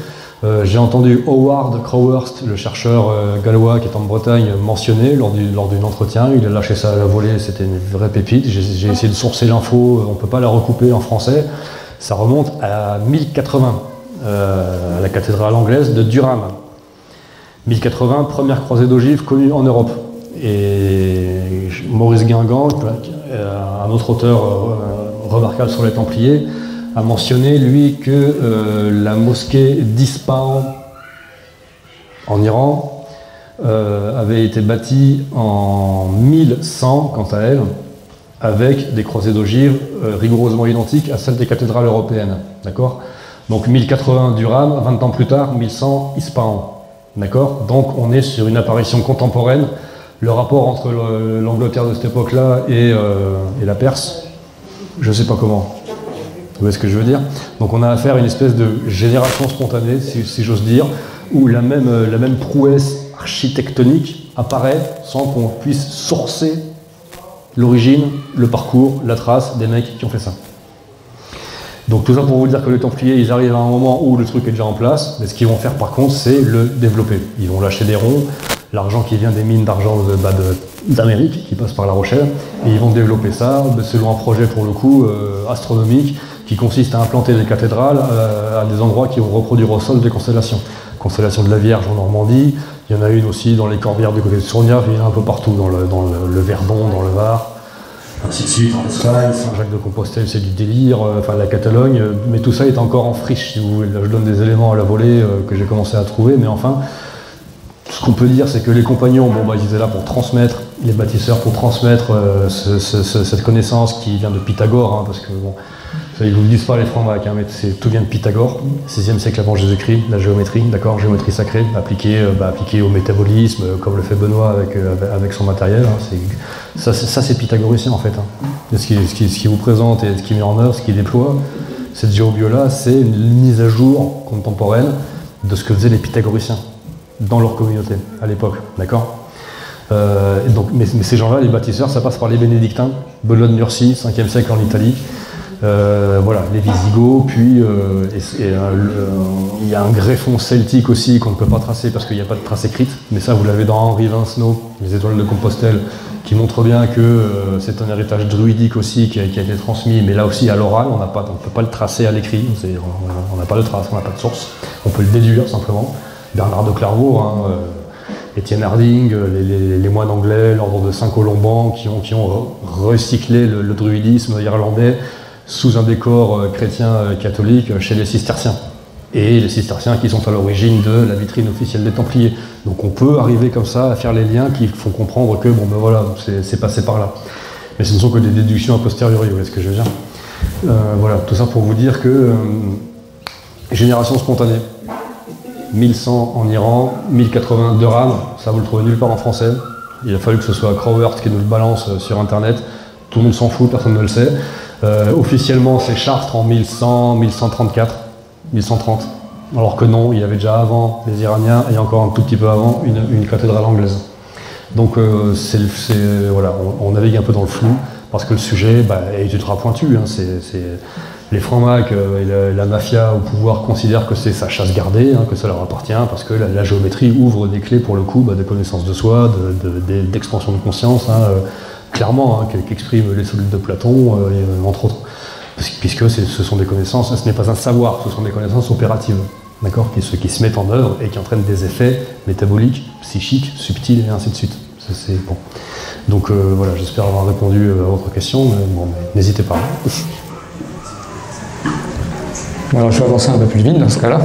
J'ai entendu Howard Crowhurst, le chercheur gallois qui est en Bretagne, mentionner lors d'un entretien. Il a lâché ça à la volée, c'était une vraie pépite. J'ai essayé de sourcer l'info, on ne peut pas la recouper en français. Ça remonte à 1080, à la cathédrale anglaise de Durham. 1080, première croisée d'ogive connue en Europe. Et Maurice Guingamp, un autre auteur remarquable sur les Templiers, a mentionné, lui, que la mosquée d'Ispahan, en Iran, avait été bâtie en 1100, quant à elle, avec des croisées d'ogives rigoureusement identiques à celles des cathédrales européennes. D'accord ? Donc 1080 Durham, 20 ans plus tard, 1100 Ispahan. D'accord ? Donc on est sur une apparition contemporaine. Le rapport entre l'Angleterre de cette époque-là et la Perse, je ne sais pas comment. Vous voyez ce que je veux dire? Donc on a affaire à une espèce de génération spontanée, si j'ose dire, où la même prouesse architectonique apparaît sans qu'on puisse sourcer l'origine, le parcours, la trace des mecs qui ont fait ça. Donc tout ça pour vous dire que les Templiers, ils arrivent à un moment où le truc est déjà en place, mais ce qu'ils vont faire par contre, c'est le développer. Ils vont lâcher des ronds, l'argent qui vient des mines d'argent d'Amérique, qui passe par La Rochelle, et ils vont développer ça selon un projet pour le coup astronomique, qui consiste à implanter des cathédrales à des endroits qui vont reproduire au sol des constellations. Constellation de la Vierge en Normandie, il y en a une aussi dans les Corbières du côté de Sournières, il y en a un peu partout, dans le Verdon, dans le Var, ainsi de suite, en Espagne, Saint-Jacques-de-Compostelle, c'est du délire, enfin la Catalogne, mais tout ça est encore en friche, si vous voulez. Là, je donne des éléments à la volée que j'ai commencé à trouver, mais enfin, ce qu'on peut dire, c'est que les compagnons, ils étaient là pour transmettre, les bâtisseurs pour transmettre cette connaissance qui vient de Pythagore, hein, parce que ça, ils vous le disent pas les francs-macs, hein, mais tout vient de Pythagore, 6e siècle avant Jésus-Christ, la géométrie, d'accord, géométrie sacrée, appliquée au métabolisme, comme le fait Benoît avec son matériel. Hein, ça c'est pythagoricien en fait. Hein. Et ce qui vous présente et ce qui met en œuvre, ce qui déploie, cette géobio-là, c'est une mise à jour contemporaine de ce que faisaient les pythagoriciens dans leur communauté à l'époque, d'accord. Mais ces gens-là, les bâtisseurs, ça passe par les bénédictins, Benoît de Nursie, 5e siècle en Italie. Voilà, les Visigoths, puis il y a un greffon celtique aussi qu'on ne peut pas tracer parce qu'il n'y a pas de trace écrite, mais ça vous l'avez dans Henri Vincenot, Les Étoiles de Compostelle, qui montre bien que c'est un héritage druidique aussi qui a été transmis, mais là aussi à l'oral, on ne peut pas le tracer à l'écrit, on n'a pas de trace, on n'a pas de source, on peut le déduire simplement. Bernard de Clairvaux, Étienne Harding, les moines anglais, l'ordre de Saint-Colomban, qui ont recyclé le druidisme irlandais sous un décor chrétien catholique chez les cisterciens. Et les cisterciens qui sont à l'origine de la vitrine officielle des Templiers. Donc on peut arriver comme ça à faire les liens qui font comprendre que, bon ben voilà, c'est passé par là. Mais ce ne sont que des déductions a posteriori, vous voyez ce que je veux dire. Voilà, tout ça pour vous dire que génération spontanée. 1100 en Iran, 1080 de RAM, ça vous le trouvez nulle part en français. Il a fallu que ce soit Crowhurst qui nous le balance sur internet. Tout le monde s'en fout, personne ne le sait. Officiellement, c'est Chartres en 1100, 1134, 1130. Alors que non, il y avait déjà avant les Iraniens et encore un tout petit peu avant une cathédrale anglaise. Donc voilà, on navigue un peu dans le flou parce que le sujet est ultra pointu. Les francs-macs et la mafia au pouvoir considèrent que c'est sa chasse gardée, que ça leur appartient, parce que la géométrie ouvre des clés pour le coup de connaissance de soi, d'expansion de conscience, clairement, qu'expriment les solides de Platon, entre autres. Puisque ce sont des connaissances, ce n'est pas un savoir, ce sont des connaissances opératives, d'accord, qui se mettent en œuvre et qui entraînent des effets métaboliques, psychiques, subtils et ainsi de suite. C'est bon. Donc voilà, j'espère avoir répondu à votre question, mais bon, n'hésitez pas. Alors je vais avancer un peu plus vite dans ce cas-là.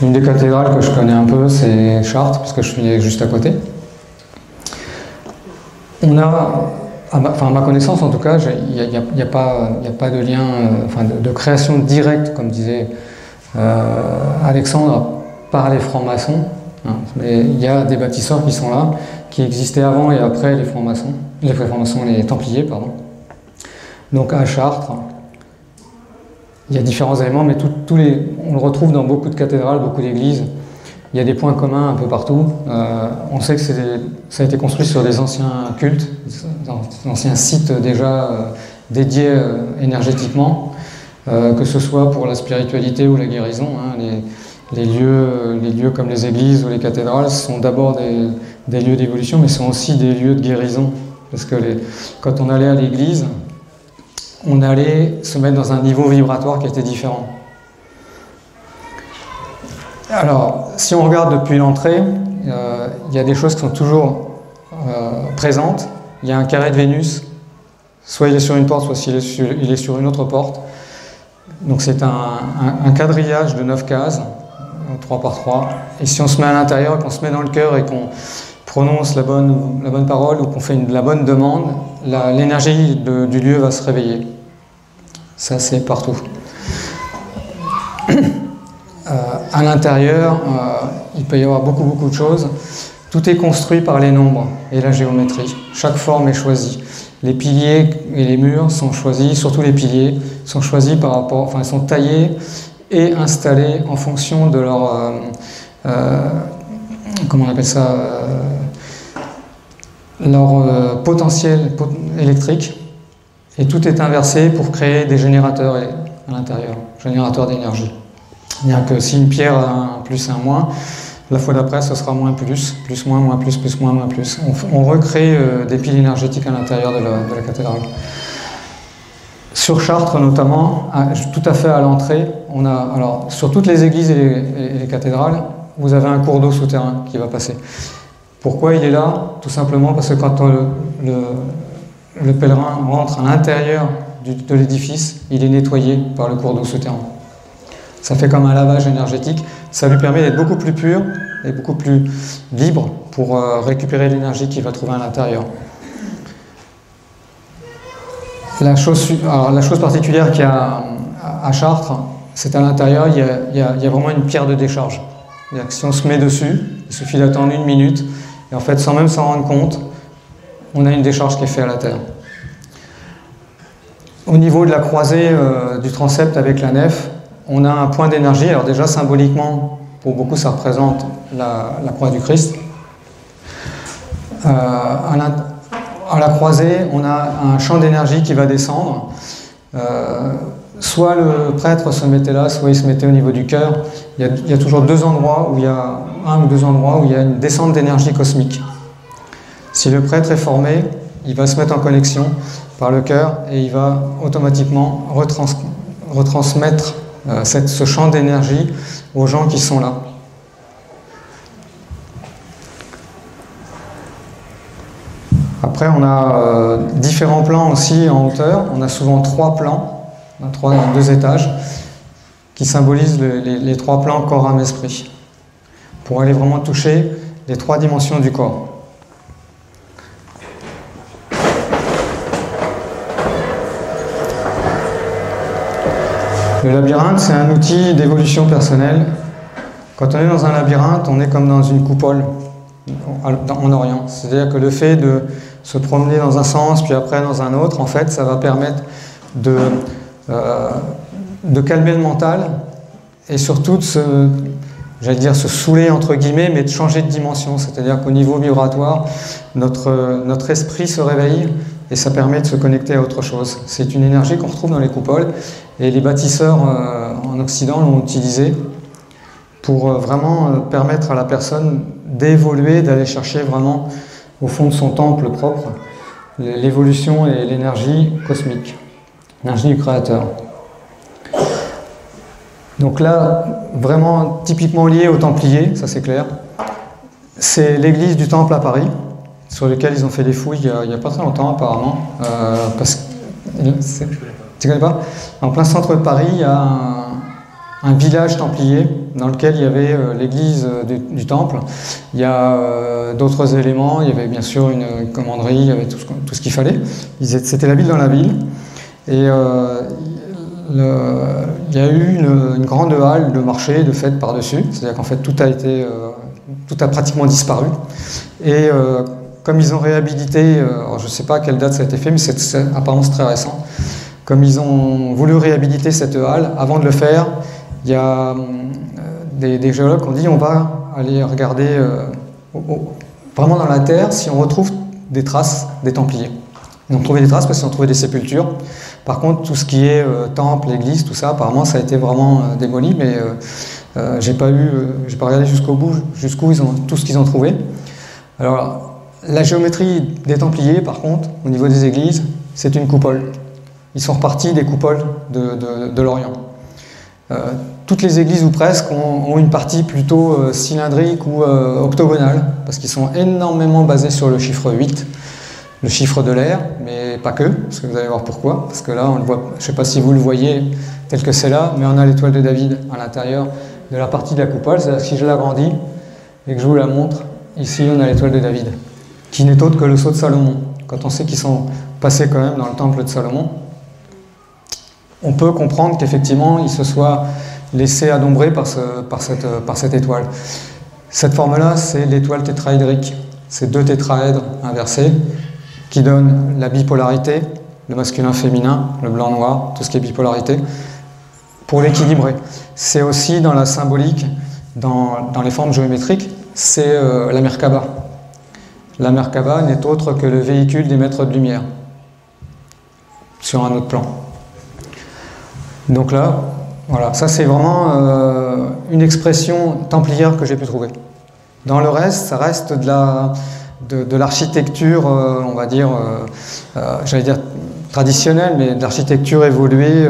Une des cathédrales que je connais un peu, c'est Chartres, parce que je suis juste à côté. On a, à ma connaissance en tout cas, il n'y a pas de lien, de création directe, comme disait Alexandre, par les francs-maçons. Mais il y a des bâtisseurs qui sont là, qui existaient avant et après les francs-maçons, les Templiers, pardon. Donc à Chartres, il y a différents éléments, mais on le retrouve dans beaucoup de cathédrales, beaucoup d'églises. Il y a des points communs un peu partout. On sait que ça a été construit sur des anciens cultes, des anciens sites déjà dédiés énergétiquement, que ce soit pour la spiritualité ou la guérison. Les lieux comme les églises ou les cathédrales sont d'abord des lieux d'évolution, mais sont aussi des lieux de guérison. Parce que quand on allait à l'église, on allait se mettre dans un niveau vibratoire qui était différent. Alors, si on regarde depuis l'entrée, il y a des choses qui sont toujours présentes. Il y a un carré de Vénus, soit il est sur une porte, soit il est sur une autre porte. Donc c'est un quadrillage de 9 cases, 3 par 3. Et si on se met à l'intérieur, qu'on se met dans le cœur et qu'on prononce la bonne parole ou qu'on fait la bonne demande, l'énergie du lieu va se réveiller. Ça, c'est partout. À l'intérieur, il peut y avoir beaucoup de choses. Tout est construit par les nombres et la géométrie. Chaque forme est choisie. Les piliers et les murs sont choisis, surtout les piliers, sont choisis ils sont taillés et installés en fonction de leur... comment on appelle ça leur potentiel électrique. Et tout est inversé pour créer des générateurs à l'intérieur, générateurs d'énergie. C'est-à-dire que si une pierre a un plus et un moins, la fois d'après, ce sera moins plus, plus moins, moins plus moins, moins plus. On recrée des piles énergétiques à l'intérieur de la cathédrale. Sur Chartres notamment, tout à fait à l'entrée, alors sur toutes les églises et les cathédrales, vous avez un cours d'eau souterrain qui va passer. Pourquoi il est là? Tout simplement parce que quand le pèlerin rentre à l'intérieur de l'édifice, il est nettoyé par le cours d'eau souterrain. Ça fait comme un lavage énergétique, ça lui permet d'être beaucoup plus pur et beaucoup plus libre pour récupérer l'énergie qu'il va trouver à l'intérieur. La chose particulière qu'il y a à Chartres, c'est à l'intérieur, il y a vraiment une pierre de décharge. C'est-à-dire que si on se met dessus, il suffit d'attendre 1 minute, et en fait, sans même s'en rendre compte, on a une décharge qui est faite à la terre. Au niveau de la croisée du transept avec la nef, on a un point d'énergie. Alors déjà, symboliquement, pour beaucoup, ça représente la croix du Christ. à la croisée, on a un champ d'énergie qui va descendre. Soit le prêtre se mettait là, soit il se mettait au niveau du cœur. Il y a toujours deux endroits où il y a un ou deux endroits où il y a une descente d'énergie cosmique. Si le prêtre est formé, il va se mettre en connexion par le cœur et il va automatiquement retransmettre ce champ d'énergie aux gens qui sont là. Après, on a différents plans aussi en hauteur. On a souvent 3 plans, 2 étages, qui symbolisent les 3 plans corps, âme, esprit, pour aller vraiment toucher les 3 dimensions du corps. Le labyrinthe, c'est un outil d'évolution personnelle. Quand on est dans un labyrinthe, on est comme dans une coupole en Orient. C'est-à-dire que le fait de se promener dans un sens, puis après dans un autre, en fait, ça va permettre de calmer le mental et surtout de se saouler entre guillemets, mais de changer de dimension. C'est-à-dire qu'au niveau vibratoire, notre esprit se réveille et ça permet de se connecter à autre chose. C'est une énergie qu'on retrouve dans les coupoles et les bâtisseurs en Occident l'ont utilisée pour vraiment permettre à la personne d'évoluer, d'aller chercher vraiment au fond de son temple propre l'évolution et l'énergie cosmique, l'énergie du Créateur. Donc là, vraiment typiquement lié aux Templiers, ça c'est clair, c'est l'église du Temple à Paris, sur lequel ils ont fait des fouilles il n'y a pas très longtemps apparemment. Tu connais pas? En plein centre de Paris, il y a un village templier dans lequel il y avait l'église du temple. Il y a d'autres éléments, il y avait bien sûr une commanderie, il y avait tout ce qu'il fallait. C'était la ville dans la ville. Et il y a eu une grande halle de marché de fête par-dessus. C'est-à-dire qu'en fait tout a pratiquement disparu. Et comme ils ont réhabilité, alors je ne sais pas à quelle date ça a été fait, mais apparemment c'est très récent. Comme ils ont voulu réhabiliter cette halle, avant de le faire, il y a des géologues qui ont dit on va aller regarder vraiment dans la terre si on retrouve des traces des Templiers. Ils ont trouvé des traces parce qu'ils ont trouvé des sépultures. Par contre, tout ce qui est temple, église, tout ça, apparemment ça a été vraiment démoli, mais j'ai pas regardé jusqu'au bout, tout ce qu'ils ont trouvé. Alors, la géométrie des Templiers, par contre, au niveau des églises, c'est une coupole. Ils sont repartis des coupoles de l'Orient. Toutes les églises ou presque ont une partie plutôt cylindrique ou octogonale, parce qu'ils sont énormément basés sur le chiffre 8, le chiffre de l'air, mais pas que, parce que vous allez voir pourquoi. Parce que là, on le voit, je ne sais pas si vous le voyez tel que c'est là, mais on a l'étoile de David à l'intérieur de la partie de la coupole. C'est-à-dire que si je l'agrandis et que je vous la montre, ici on a l'étoile de David, qui n'est autre que le sceau de Salomon. Quand on sait qu'ils sont passés quand même dans le temple de Salomon, on peut comprendre qu'effectivement, ils se soient laissés adombrer par cette étoile. Cette forme-là, c'est l'étoile tétraédrique. C'est 2 tétraèdres inversés qui donnent la bipolarité, le masculin-féminin, le blanc-noir, tout ce qui est bipolarité, pour l'équilibrer. C'est aussi dans la symbolique, dans les formes géométriques, c'est la Merkaba. La Merkaba n'est autre que le véhicule des maîtres de lumière, sur un autre plan. Donc là, voilà, ça c'est vraiment une expression templière que j'ai pu trouver. Dans le reste, ça reste de l'architecture, on va dire, j'allais dire traditionnelle, mais de l'architecture évoluée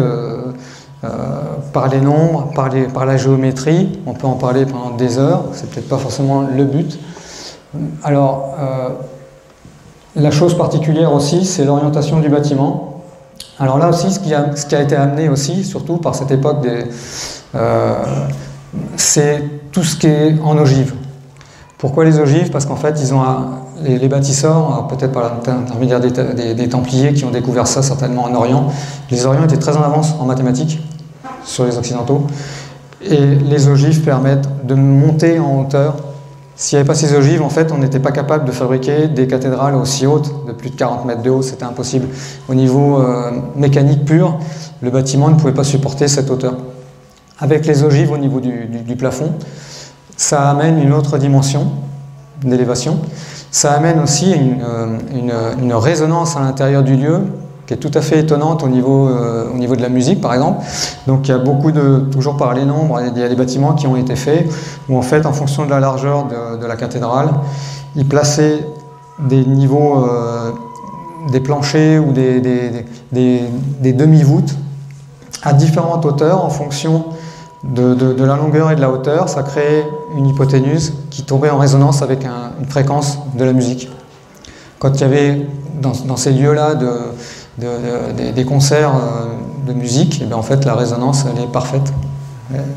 par les nombres, par la géométrie. On peut en parler pendant des heures, c'est peut-être pas forcément le but. Alors, la chose particulière aussi, c'est l'orientation du bâtiment. Alors là aussi, ce qui a été amené aussi, surtout par cette époque, c'est tout ce qui est en ogive. Pourquoi les ogives? Parce qu'en fait, les bâtisseurs, peut-être par l'intermédiaire des Templiers qui ont découvert ça certainement en Orient, les Orients étaient très en avance en mathématiques sur les Occidentaux, et les ogives permettent de monter en hauteur. S'il n'y avait pas ces ogives, en fait, on n'était pas capable de fabriquer des cathédrales aussi hautes, de plus de 40 mètres de haut, c'était impossible. Au niveau mécanique pur, le bâtiment ne pouvait pas supporter cette hauteur. Avec les ogives au niveau du plafond, ça amène une autre dimension d'élévation. Ça amène aussi une résonance à l'intérieur du lieu qui est tout à fait étonnante au niveau de la musique, par exemple. Donc il y a beaucoup toujours par les nombres, il y a des bâtiments qui ont été faits où en fait, en fonction de la largeur de la cathédrale, ils plaçaient des niveaux, des planchers ou des demi-voûtes à différentes hauteurs en fonction de la longueur et de la hauteur. Ça créait une hypoténuse qui tombait en résonance avec une fréquence de la musique. Quand il y avait dans ces lieux-là des concerts de musique, et bien en fait la résonance elle est parfaite.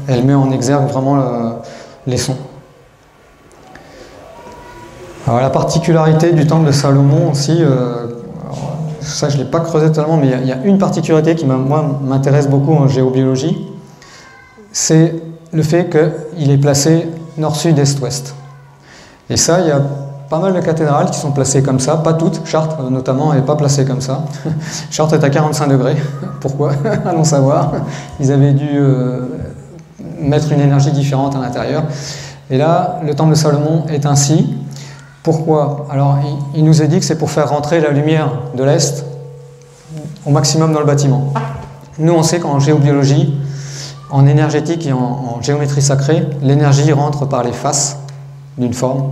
Elle met en exergue vraiment les sons. Alors la particularité du temple de Salomon aussi, ça je ne l'ai pas creusé totalement, mais il y a une particularité qui moi m'intéresse beaucoup en géobiologie, c'est le fait qu'il est placé nord, sud, est, ouest. Et ça, il y a pas mal de cathédrales qui sont placées comme ça, pas toutes, Chartres notamment n'est pas placée comme ça. Chartres est à 45 degrés, pourquoi? Allons savoir. Ils avaient dû mettre une énergie différente à l'intérieur. Et là, le temple de Salomon est ainsi. Pourquoi? Alors, il nous est dit que c'est pour faire rentrer la lumière de l'Est au maximum dans le bâtiment. Nous, on sait qu'en géobiologie, en énergétique et en géométrie sacrée, l'énergie rentre par les faces d'une forme.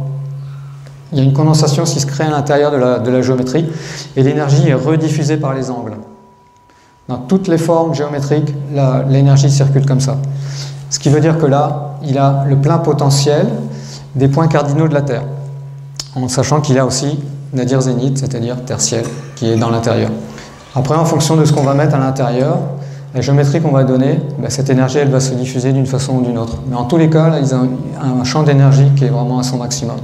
Il y a une condensation qui se crée à l'intérieur de la géométrie et l'énergie est rediffusée par les angles. Dans toutes les formes géométriques, l'énergie circule comme ça. Ce qui veut dire que là, il a le plein potentiel des points cardinaux de la Terre, en sachant qu'il a aussi nadir zénith, c'est-à-dire terre ciel, qui est dans l'intérieur. Après, en fonction de ce qu'on va mettre à l'intérieur, la géométrie qu'on va donner, cette énergie elle va se diffuser d'une façon ou d'une autre. Mais en tous les cas, là, ils ont un champ d'énergie qui est vraiment à son maximum.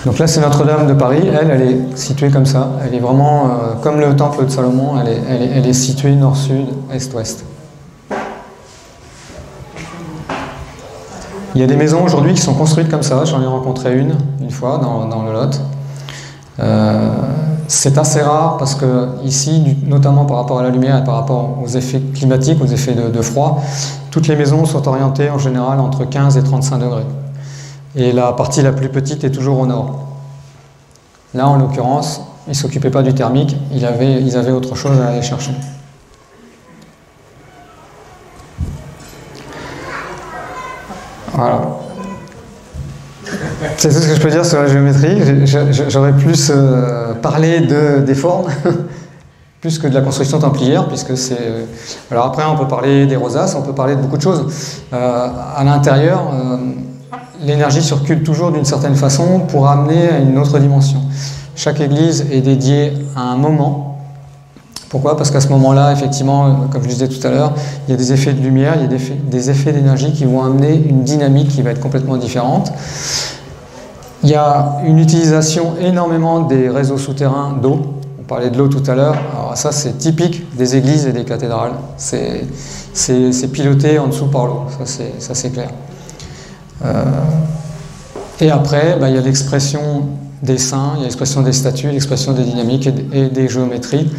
Donc là, c'est Notre-Dame de Paris. Elle est située comme ça. Elle est vraiment comme le temple de Salomon. Elle est située nord-sud, est-ouest. Il y a des maisons aujourd'hui qui sont construites comme ça. J'en ai rencontré une fois dans le Lot. C'est assez rare parce que ici, notamment par rapport à la lumière et par rapport aux effets climatiques, aux effets de froid, toutes les maisons sont orientées en général entre 15 et 35 degrés. Et la partie la plus petite est toujours au nord. Là, en l'occurrence, ils ne s'occupaient pas du thermique, ils avaient autre chose à aller chercher. Voilà. C'est tout ce que je peux dire sur la géométrie. J'aurais plus parlé des formes, plus que de la construction templière, puisque c'est... Alors après, on peut parler des rosaces, on peut parler de beaucoup de choses. À l'intérieur, l'énergie circule toujours d'une certaine façon pour amener à une autre dimension. Chaque église est dédiée à un moment. Pourquoi? Parce qu'à ce moment-là, effectivement, comme je le disais tout à l'heure, il y a des effets de lumière, il y a des effets d'énergie qui vont amener une dynamique qui va être complètement différente. Il y a une utilisation énormément des réseaux souterrains d'eau. On parlait de l'eau tout à l'heure. Alors ça, c'est typique des églises et des cathédrales. C'est piloté en dessous par l'eau. Ça, c'est clair. Et après, il y a l'expression des saints, il y a l'expression des statues, l'expression des dynamiques et des géométries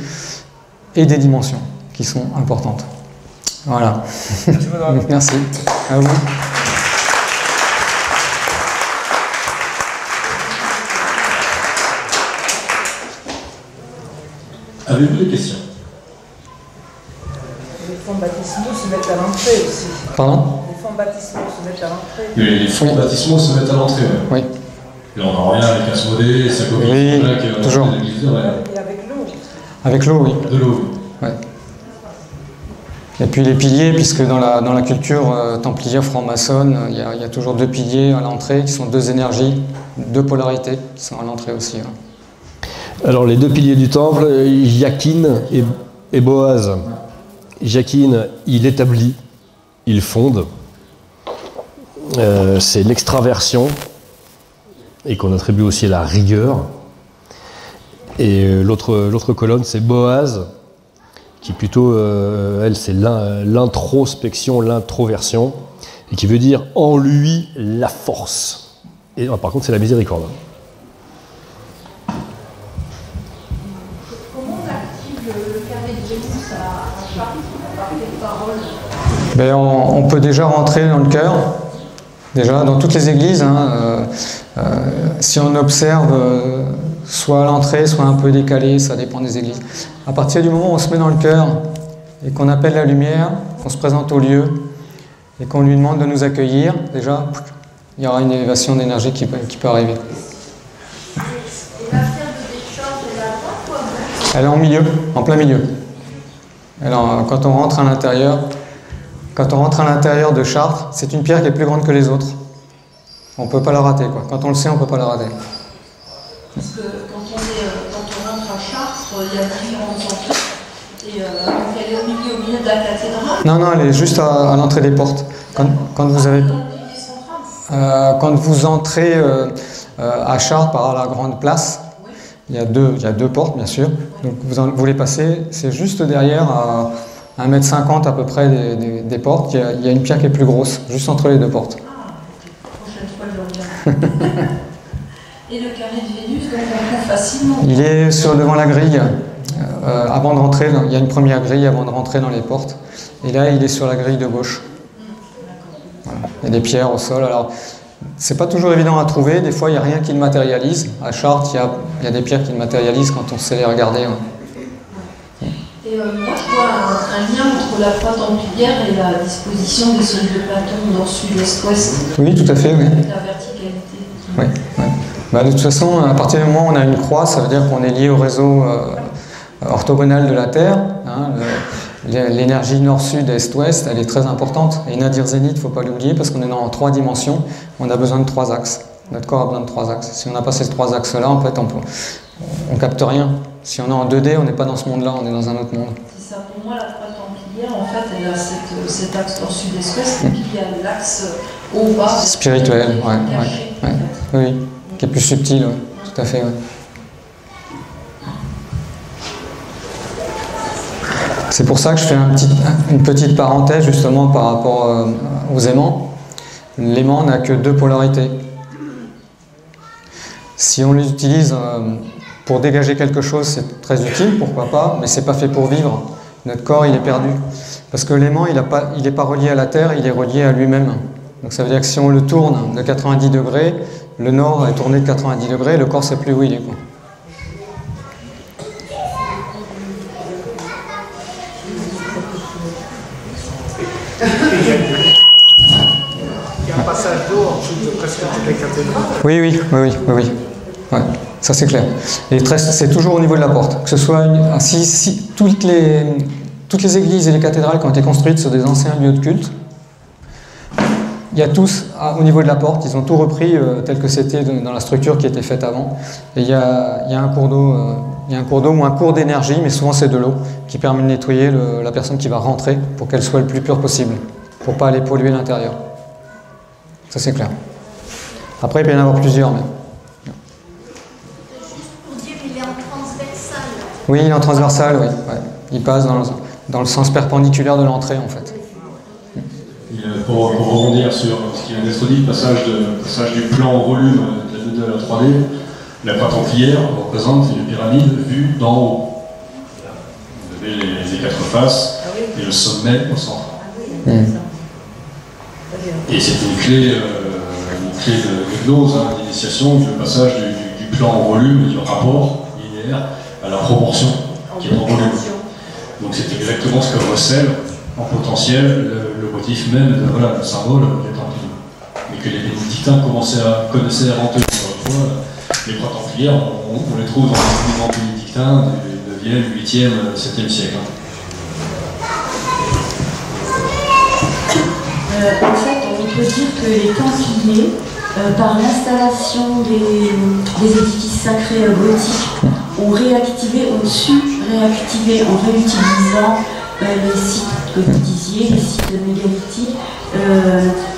et des dimensions qui sont importantes. Voilà. Merci. À vous. Avez-vous des questions? Les fonds baptismaux se mettent à l'entrée aussi. Pardon? Les fonds baptismaux se mettent à l'entrée. Les fonds baptismaux se mettent à l'entrée. Oui. Et on en revient avec Asmodée, sa copine. Oui, toujours. Et avec l'eau. Avec l'eau, oui. De l'eau. Ouais. Et puis les piliers, puisque dans la culture templière franc-maçonne, il y a toujours deux piliers à l'entrée, qui sont deux énergies, deux polarités, qui sont à l'entrée aussi. Hein. Alors les deux piliers du temple, Yakin et Boaz. Yakin, il établit, il fonde. C'est l'extraversion, et qu'on attribue aussi à la rigueur. Et l'autre colonne, c'est Boaz, qui plutôt, elle, c'est l'introspection, l'introversion, et qui veut dire en lui la force. Et par contre, c'est la miséricorde. Mais on peut déjà rentrer dans le chœur, déjà dans toutes les églises. Hein, si on observe, soit à l'entrée, soit un peu décalé, ça dépend des églises. À partir du moment où on se met dans le chœur et qu'on appelle la lumière, qu'on se présente au lieu et qu'on lui demande de nous accueillir, déjà, il y aura une élévation d'énergie qui peut arriver. Elle est en milieu, en plein milieu. Alors, quand on rentre à l'intérieur de Chartres, c'est une pierre qui est plus grande que les autres. On ne peut pas la rater, quoi. Quand on le sait, on ne peut pas la rater. Parce que quand on rentre à Chartres, il y a différentes entrées. Et donc elle est au milieu de la cathédrale. Non, elle est juste à l'entrée des portes. Quand vous entrez à Chartres par la grande place, il y a deux portes, bien sûr. Donc vous les passez, c'est juste derrière, à 1,50 m à peu près des portes. Il y a une pierre qui est plus grosse, juste entre les deux portes. Prochaine fois, je regarde. Et le carré de Vénus, donc on trouve facilement. Il est devant la grille. Avant de rentrer, il y a une première grille avant de rentrer dans les portes. Et là, il est sur la grille de gauche. Voilà. Il y a des pierres au sol. Alors, c'est pas toujours évident à trouver. Des fois, il n'y a rien qui le matérialise. À Chartres, il y a des pierres qui le matérialisent quand on sait les regarder. Ouais. Et moi, je vois un lien entre la croix templière et la disposition des seuils de Platon nord, sud, est, ouest. Oui, tout à fait. Oui. La verticalité. Oui. Bah, de toute façon, à partir du moment où on a une croix, ça veut dire qu'on est lié au réseau orthogonal de la Terre. Hein, l'énergie nord-sud, est-ouest, elle est très importante. Et nadir-zénith, il ne faut pas l'oublier, parce qu'on est dans 3 dimensions, on a besoin de 3 axes. Notre corps a besoin de 3 axes. Si on n'a pas ces 3 axes-là, en fait, on capte rien. Si on est en 2D, on n'est pas dans ce monde-là, on est dans un autre monde. C'est ça, pour moi, la croix templière, en fait, elle a cet axe nord-sud, est-ouest, et puis il y a l'axe au bas. Spirituel, caché, ouais. en fait. Oui, qui est plus subtil, ouais. Tout à fait. Ouais. C'est pour ça que je fais une petite parenthèse justement par rapport aux aimants. L'aimant n'a que 2 polarités. Si on les utilise pour dégager quelque chose, c'est très utile, pourquoi pas, mais c'est pas fait pour vivre. Notre corps, il est perdu. Parce que l'aimant, il n'est pas relié à la Terre, il est relié à lui-même. Donc ça veut dire que si on le tourne de 90 degrés, le nord est tourné de 90 degrés, le corps ne sait plus où il est, quoi. Il y a un passage d'eau en dessous de presque toutes les cathédrales. Oui. Ouais, ça c'est clair. Et c'est toujours au niveau de la porte. Que ce soit si toutes les églises et les cathédrales qui ont été construites sur des anciens lieux de culte, il y a tous, au niveau de la porte, ils ont tout repris tel que c'était dans la structure qui était faite avant. Et il y a un cours d'eau, ou un cours d'énergie, mais souvent c'est de l'eau, qui permet de nettoyer la personne qui va rentrer pour qu'elle soit le plus pure possible, pour ne pas aller polluer l'intérieur. Ça c'est clair. Après, il peut y en avoir plusieurs même. Juste pour dire, il est en transversal. Oui, il est en transversal, oui. Ouais. Il passe dans le sens perpendiculaire de l'entrée, en fait. Pour rebondir sur ce qui vient d'être dit, le passage du plan au volume de la 3D, la croix templière représente une pyramide vue d'en haut. Vous avez les 4 faces et le sommet au centre. Et c'est une clé de gnose, d'initiation, le passage du plan au volume, du rapport linéaire à la proportion qui est en volume. Donc c'est exactement ce que recèle en potentiel le motif même de le symbole des Templiers. Mais que les bénédictins connaissaient avant eux. Les croix templières, on les trouve dans les mouvements bénédictins du 9e, 8e, 7e siècle. En fait, on peut dire que les Templiers, par l'installation des édifices sacrés gothiques, ont su réactiver en réutilisant les sites que vous disiez, les sites mégalithiques,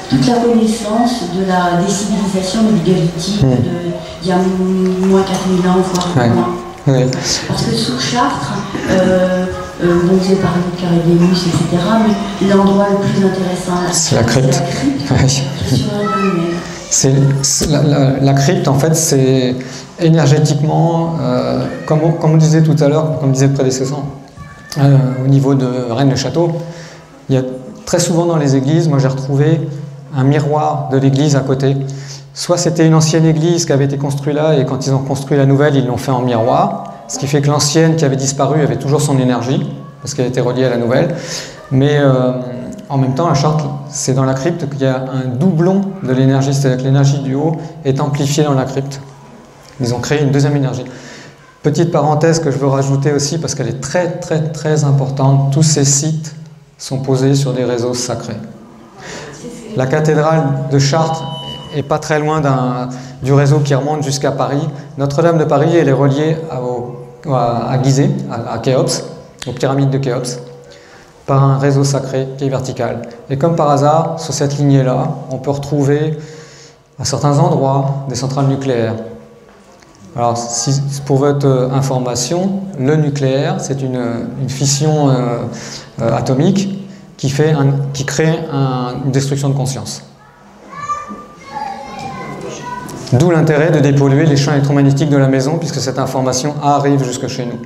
toute la connaissance des civilisations mégalithiques d'il y a moins 4000 ans, voire moins. Oui. Parce que sous Chartres, vous avez parlé de carré des Vénus, etc., mais l'endroit le plus intéressant, c'est la crypte. La crypte, en fait, c'est énergétiquement, comme on disait tout à l'heure, comme disait le prédécesseur, au niveau de Rennes-le-Château, il y a très souvent dans les églises, moi j'ai retrouvé un miroir de l'église à côté. Soit c'était une ancienne église qui avait été construite là, et quand ils ont construit la nouvelle, ils l'ont fait en miroir, ce qui fait que l'ancienne qui avait disparu avait toujours son énergie, parce qu'elle était reliée à la nouvelle. Mais en même temps, la charte, c'est dans la crypte qu'il y a un doublon de l'énergie, c'est-à-dire que l'énergie du haut est amplifiée dans la crypte. Ils ont créé une deuxième énergie. Petite parenthèse que je veux rajouter aussi, parce qu'elle est très très très importante, tous ces sites sont posés sur des réseaux sacrés. La cathédrale de Chartres est pas très loin du réseau qui remonte jusqu'à Paris. Notre-Dame de Paris, elle est reliée à Gizeh, à Khéops, aux pyramides de Khéops, par un réseau sacré qui est vertical. Et comme par hasard, sur cette lignée-là, on peut retrouver à certains endroits des centrales nucléaires. Alors, pour votre information, le nucléaire, c'est une fission atomique qui crée une destruction de conscience. D'où l'intérêt de dépolluer les champs électromagnétiques de la maison, puisque cette information arrive jusque chez nous.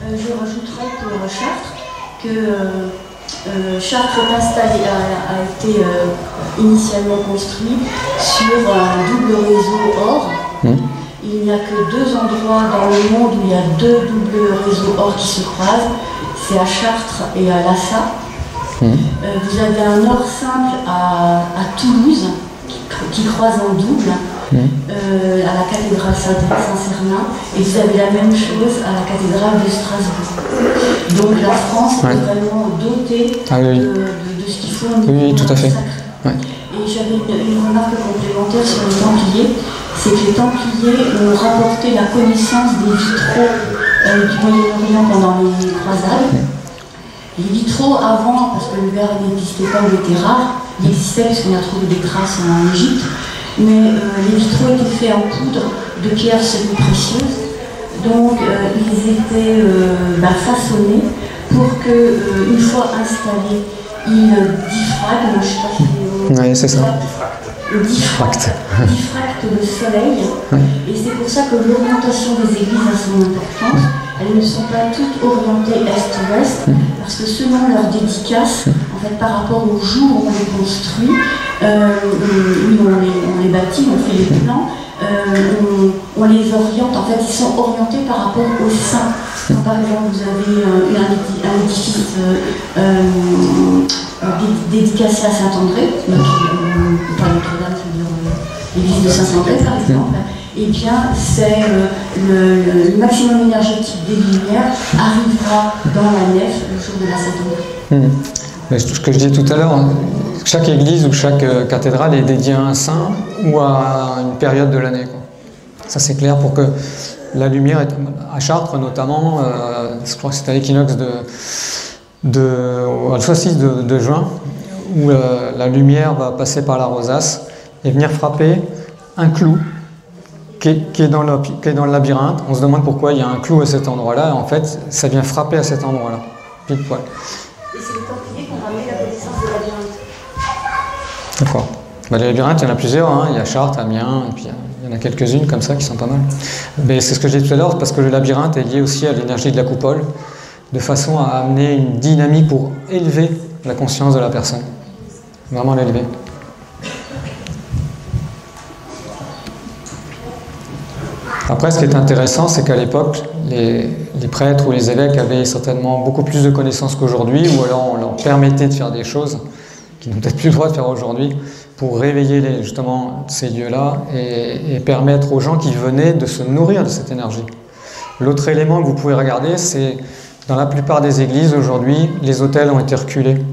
Je rajouterai pour Chartres que Chartres a été initialement construit sur un double réseau or. Il n'y a que 2 endroits dans le monde où il y a 2 doubles réseaux or qui se croisent. C'est à Chartres et à Lassa. Vous avez un or simple à Toulouse qui croise en double à la cathédrale Saint-Cernin, et vous avez la même chose à la cathédrale de Strasbourg. Donc la France est vraiment dotée de ce qu'il faut au niveau tout à fait. sacré. Et j'avais une remarque complémentaire sur les Templiers, c'est que les Templiers ont rapporté la connaissance des vitraux du Moyen-Orient pendant les croisades. Les vitraux avant, parce que le verre n'existait pas, il était rare, il existait parce qu'on a trouvé des traces en Égypte, mais les vitraux étaient faits en poudre de pierres semi-précieuses, donc ils étaient façonnés pour que, une fois installés, ils diffractent, je ne sais pas si oui, c'est ça. diffractent le soleil, et c'est pour ça que l'orientation des églises a son importance. Elles ne sont pas toutes orientées est-ouest, parce que selon leur dédicace, en fait, par rapport au jour où on les construit, on les bâtit, on fait les plans, on les oriente, en fait, ils sont orientés par rapport au saint. Donc, par exemple, vous avez un édifice dédicacé à Saint-André, pas Notre-Dame, c'est-à-dire l'église de Saint-André, par exemple. Eh bien, c'est le maximum énergétique des lumières arrivera dans la nef le jour de la Saint-André. Ce que je disais tout à l'heure, chaque église ou chaque cathédrale est dédiée à un saint ou à une période de l'année. Ça, c'est clair pour que la lumière, à Chartres notamment, je crois que c'est à l'équinoxe au solstice de juin, où la lumière va passer par la rosace et venir frapper un clou qui est dans le labyrinthe. On se demande pourquoi il y a un clou à cet endroit-là. En fait, ça vient frapper à cet endroit-là, pile poil. Et c'est les Templiers qui ont ramené la connaissance de labyrinthe. D'accord. Les labyrinthes, il y en a plusieurs. Il y a Chartres, Amiens, et puis il y en a quelques-unes comme ça qui sont pas mal. Mais c'est ce que j'ai dit tout à l'heure, parce que le labyrinthe est lié aussi à l'énergie de la coupole, de façon à amener une dynamique pour élever la conscience de la personne. Vraiment l'élever. Après, ce qui est intéressant, c'est qu'à l'époque, les prêtres ou les évêques avaient certainement beaucoup plus de connaissances qu'aujourd'hui, ou alors on leur permettait de faire des choses qu'ils n'ont peut-être plus le droit de faire aujourd'hui, pour réveiller justement ces lieux-là et permettre aux gens qui venaient de se nourrir de cette énergie. L'autre élément que vous pouvez regarder, c'est dans la plupart des églises aujourd'hui, les autels ont été reculés.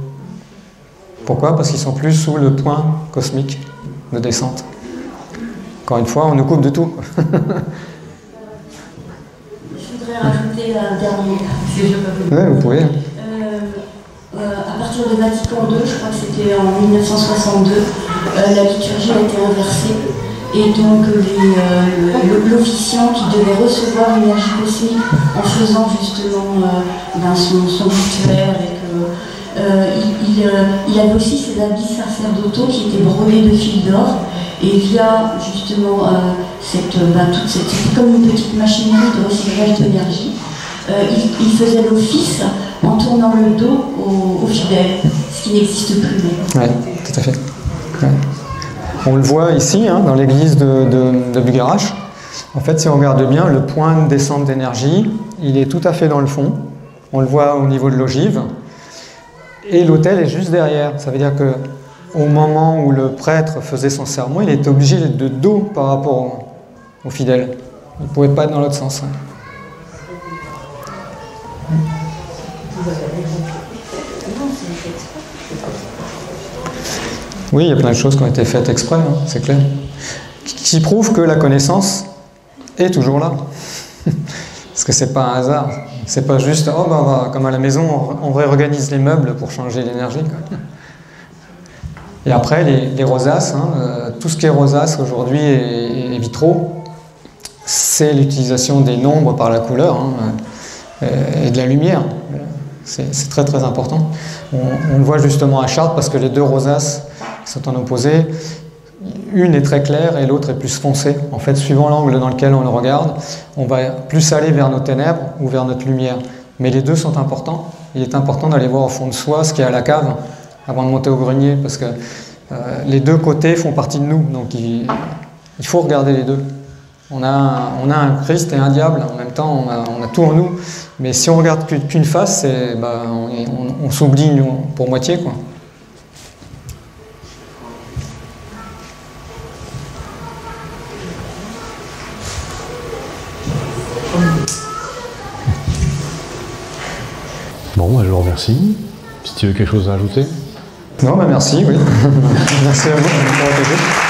Pourquoi? Parce qu'ils sont plus sous le point cosmique de descente. Encore une fois, on nous coupe de tout. Je voudrais rajouter un dernier, si je peux. Oui, vous pouvez. À partir de Vatican II, je crois que c'était en 1962, la liturgie a été inversée. Et donc l'officiant qui devait recevoir l'énergie cosmique en faisant justement son rituel, il avait aussi ses habits sacerdotaux qui étaient brodés de fils d'or. Et via justement toute cette, comme une petite machinerie de recyclage d'énergie, il faisait l'office en tournant le dos aux fidèles, ce qui n'existe plus. Oui, tout à fait. Ouais. On le voit ici, hein, dans l'église de Bugarach. En fait, si on regarde bien, le point de descente d'énergie, il est tout à fait dans le fond. On le voit au niveau de l'ogive. Et l'autel est juste derrière. Ça veut dire que au moment où le prêtre faisait son sermon, il était obligé d'être de dos par rapport aux fidèles. Il ne pouvait pas être dans l'autre sens. Oui, il y a plein de choses qui ont été faites exprès, hein, c'est clair. Qui prouve que la connaissance est toujours là. Parce que c'est pas un hasard. C'est pas juste, oh bah, comme à la maison, on réorganise les meubles pour changer l'énergie. Et après, les rosaces, hein, tout ce qui est rosace aujourd'hui et vitraux, c'est l'utilisation des nombres par la couleur hein, et de la lumière. C'est très très important. On le voit justement à Chartres parce que les deux rosaces sont en opposé. Une est très claire et l'autre est plus foncée. En fait, suivant l'angle dans lequel on le regarde, on va plus aller vers nos ténèbres ou vers notre lumière. Mais les deux sont importants. Il est important d'aller voir au fond de soi ce qu'il y a à la cave avant de monter au grenier, parce que les deux côtés font partie de nous. Donc il faut regarder les deux. On a un Christ et un diable. En même temps, on a tout en nous. Mais si on regarde qu'une face, on s'oublie pour moitié, quoi. Bon, je vous remercie. Si tu veux quelque chose à ajouter. Non, merci, oui. Merci à vous.